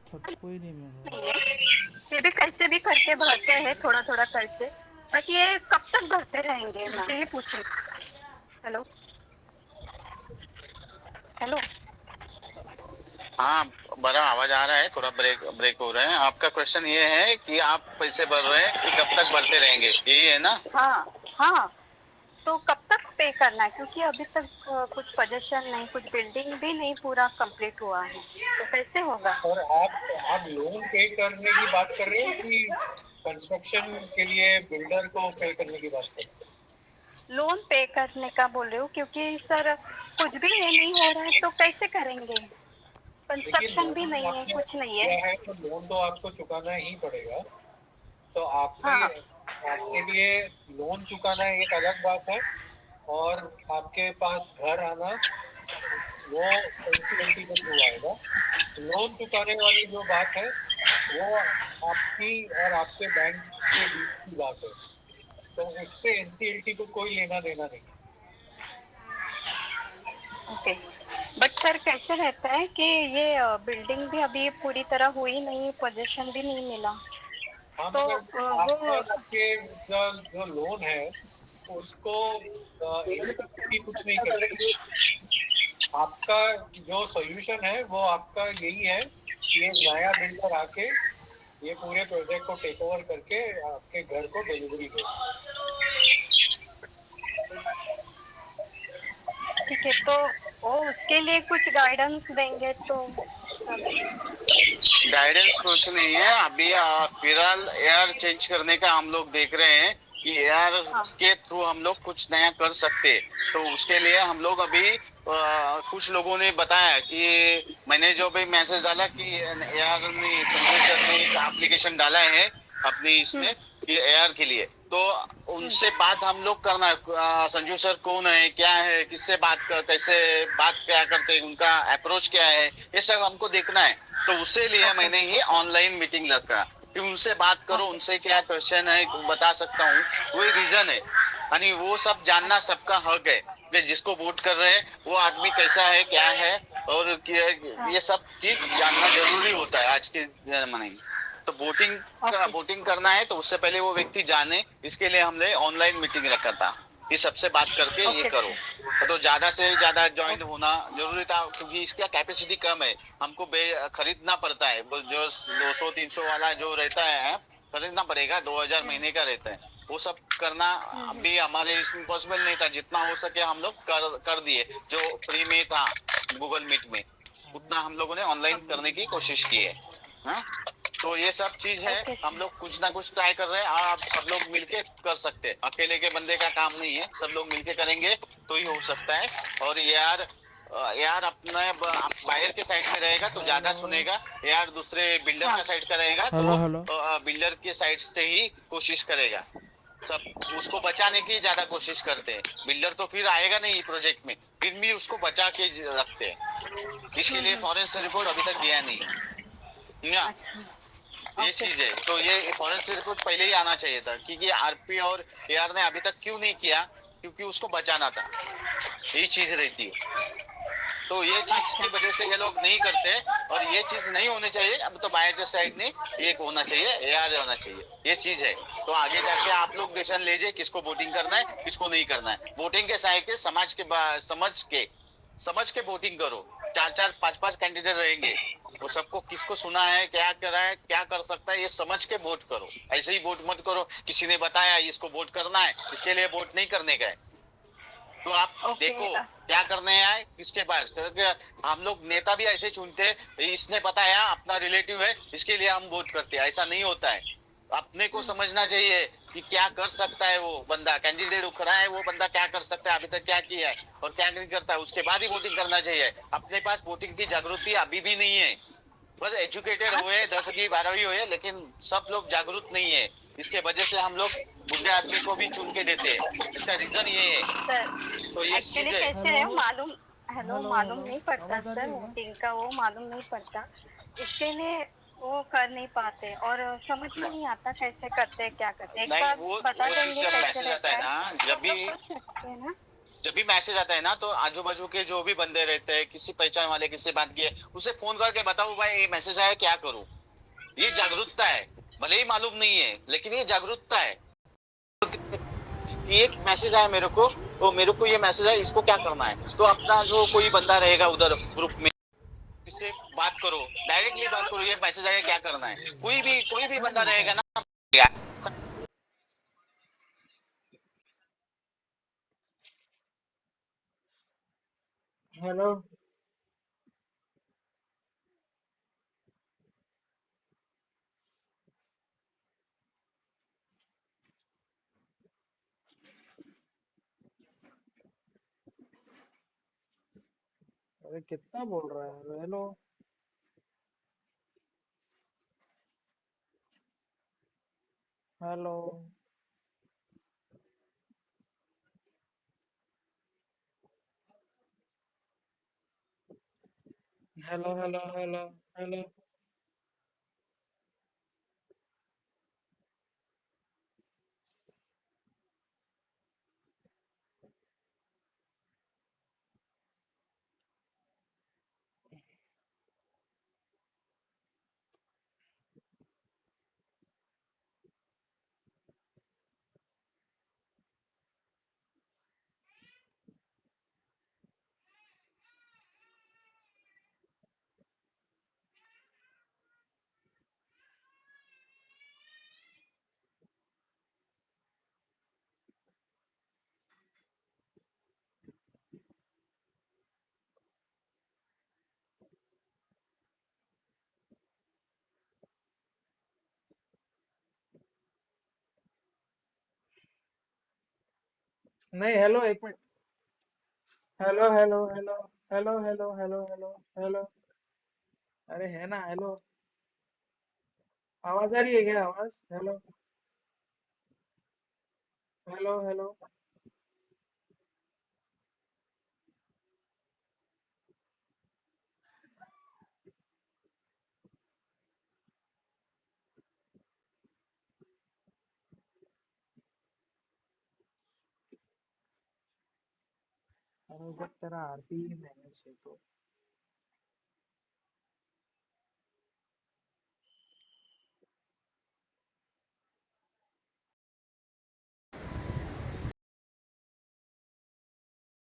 सबको ही नहीं मिल रहा। नहीं है, ये भी कैसे भी करके भरते हैं थोड़ा थोड़ा करके, बट ये कब तक भरते रहेंगे, मुझे ये पूछना। हेलो हेलो हाँ, बड़ा आवाज आ रहा है, थोड़ा ब्रेक ब्रेक हो रहा है। आपका क्वेश्चन ये है कि आप पैसे भर रहे हैं कि कब तक भरते रहेंगे, यही है ना? हाँ हाँ, तो कब तक पे करना है, क्योंकि अभी तक कुछ पोजीशन नहीं, कुछ बिल्डिंग भी नहीं पूरा कंप्लीट हुआ है, तो कैसे होगा? और आप लोन पे करने की बात कर रहे हो कि कंस्ट्रक्शन के लिए बिल्डर को पे करने की बात कर रहे हो? लोन पे करने का बोल रहे हो, क्योंकि सर कुछ भी ये नहीं हो रहा है तो कैसे करेंगे, देखिए, कंस्ट्रक्शन भी लोन नहीं है, आपने कुछ नहीं किया है। है तो लोन तो आपको चुकाना ही पड़ेगा। तो हाँ आपके लिए लोन चुकाना एक अलग बात है, और आपके पास घर आना वो एनसीएलटी के थ्रू आएगा। लोन चुकाने वाली जो बात है वो आपकी और आपके बैंक के बीच की बात है, तो उससे एनसीएलटी को कोई लेना देना नहीं है। ओके, बट सर कैसे रहता है कि ये बिल्डिंग भी अभी पूरी तरह हुई नहीं, पोजीशन भी नहीं मिला, हाँ, तो मगर वो आपके जो लोन है उसको एनसीएलटी कुछ नहीं कर सकती। आपका जो सोल्यूशन है वो आपका यही है कि एक नया बिल्डर आके ये पूरे प्रोजेक्ट को टेक ओवर करके आपके घर को डिलीवरी दे। ठीक है, तो वो उसके लिए कुछ गाइडेंस देंगे तो गाइडेंस कुछ नहीं है अभी, फिलहाल एयर चेंज करने का हम लोग देख रहे हैं। कि एआर हाँ के थ्रू हम लोग कुछ नया कर सकते हैं। तो उसके लिए हम लोग अभी कुछ लोगों ने बताया कि मैंने जो भी मैसेज डाला कि एआर ने, संजय सर ने एक एप्लीकेशन डाला है अपनी इसमें कि एआर के लिए, तो उनसे बात हम लोग करना है। संजू सर कौन है, क्या है, किससे बात कर, कैसे बात क्या करते हैं, उनका अप्रोच क्या है, ये सब हमको देखना है। तो उसे लिए ओके मैंने ही ऑनलाइन मीटिंग रखा कि उनसे बात करो, ओके उनसे क्या क्वेश्चन है बता सकता हूँ, वही रीजन है। यानी वो सब जानना सबका हक है कि जिसको वोट कर रहे हैं वो आदमी कैसा है, क्या है, और हाँ ये सब चीज जानना जरूरी होता है आज के जमाने में। तो ओके वोटिंग करना है तो उससे पहले वो व्यक्ति जाने, इसके लिए हमने ऑनलाइन मीटिंग रखा था कि सबसे बात करके ये ओके करो। तो ज्यादा से ज्यादा ज्वाइन होना जरूरी था क्योंकि इसका कैपेसिटी कम है, हमको खरीदना पड़ता है। वो जो 200-300 वाला जो रहता है खरीदना पड़ेगा, 2000 महीने का रहता है। वो सब करना अभी हमारे इसमें पॉसिबल नहीं था। जितना हो सके हम लोग कर दिए, जो फ्री में था गूगल मीट में उतना हम लोगों ने ऑनलाइन करने की कोशिश की है। हाँ? तो ये सब चीज है, ओके हम लोग कुछ ना कुछ ट्राई कर रहे हैं। आप सब लोग मिलके कर सकते हैं, अकेले के बंदे का काम नहीं है, सब लोग मिलके करेंगे तो ही हो सकता है। और यार अपना बाहर के साइड में रहेगा तो ज्यादा सुनेगा, यार दूसरे बिल्डर हाँ का साइड का रहेगा हेलो तो हेलो बिल्डर के साइड से ही कोशिश करेगा। सब उसको बचाने की ज्यादा कोशिश करते हैं। बिल्डर तो फिर आएगा नहीं प्रोजेक्ट में, फिर भी उसको बचा के रखते हैं। इसके लिए फॉरेस्ट रिपोर्ट अभी तक दिया नहीं है। अच्छा ये ओके चीज है, तो ये फॉरेस्ट रिपोर्ट पहले ही आना चाहिए था क्योंकि आरपी और एआर ने अभी तक क्यों नहीं किया, क्योंकि उसको बचाना था। यही चीज रहती है। तो ये चीज अच्छा की वजह से ये लोग नहीं करते, और ये चीज नहीं होनी चाहिए। अब तो बाहर के साइड ने एक होना चाहिए, एआर होना चाहिए, ये चीज है। तो आगे जाके आप लोग डिसीजन लीजिए किसको वोटिंग करना है, किसको नहीं करना है। वोटिंग के साइड के समझ के वोटिंग करो। 4-4 5-5 कैंडिडेट रहेंगे, वो सबको किसको सुना है, क्या कर रहा है, क्या कर सकता है, ये समझ के वोट करो। ऐसे ही वोट मत करो, किसी ने बताया इसको वोट करना है इसके लिए वोट नहीं करने का है। तो आप ओके देखो क्या करने आए किसके पास, क्योंकि हम लोग नेता भी ऐसे चुनते हैं, इसने बताया अपना रिलेटिव है इसके लिए हम वोट करते हैं, ऐसा नहीं होता है। अपने को समझना चाहिए कि क्या कर सकता है वो बंदा, कैंडिडेट उखड़ा है वो बंदा क्या कर सकता है, अभी तक क्या किया है और क्या नहीं करता है, उसके बाद ही वोटिंग करना चाहिए। अपने पास वोटिंग की जागृति अभी भी नहीं है। बस एजुकेटेड हुए, 10वीं 12वीं हुए, लेकिन सब लोग जागरूक नहीं है। इसके वजह से हम लोग बुढ़े आदमी को भी चुन के देते हैं, इसका रीजन ये है। सर तो ये एक्चुअली चीज है। कैसे हेलो है मालूम, हेलो हेलो मालूम हेलो नहीं पड़ता आवाज़ आ रही सर, है क्या? वोटिंग का वो मालूम नहीं पड़ता, इसीलिए वो कर नहीं पाते और समझ में नहीं आता कैसे करते हैं, क्या करते हैं। एक नहीं, बार बता वो चीज देंगे जब कैसे मैसेज आता रहता है है ना, तो हम लोग कर सकते हैं ना। जब भी मैसेज आता है ना, तो आजू बाजू के जो भी बंदे रहते हैं, किसी पहचान वाले किसी बात किए, उसे फोन करके बताओ भाई ये मैसेज आया क्या करूं। ये जागरूकता है, भले ही मालूम नहीं है लेकिन ये जागरूकता है कि एक मैसेज आया मेरे को, तो मेरे को ये मैसेज आया, इसको क्या करना है। तो अपना जो कोई बंदा रहेगा उधर ग्रुप में, इससे बात करो, डायरेक्टली बात करो, ये मैसेज आया क्या करना है। कोई भी क्या बंदा बोलता रहेगा है? ना, हेलो अरे कितना बोल रहा है, hello hello hello hello hello hello नहीं, हेलो, एक minute. Hello hello hello hello hello hello hello hello. अरे है ना, हेलो। आवाज आ रही है क्या? आवाज, हेलो हेलो हेलो। अरे जब तेरा आरपी मैनेज है तो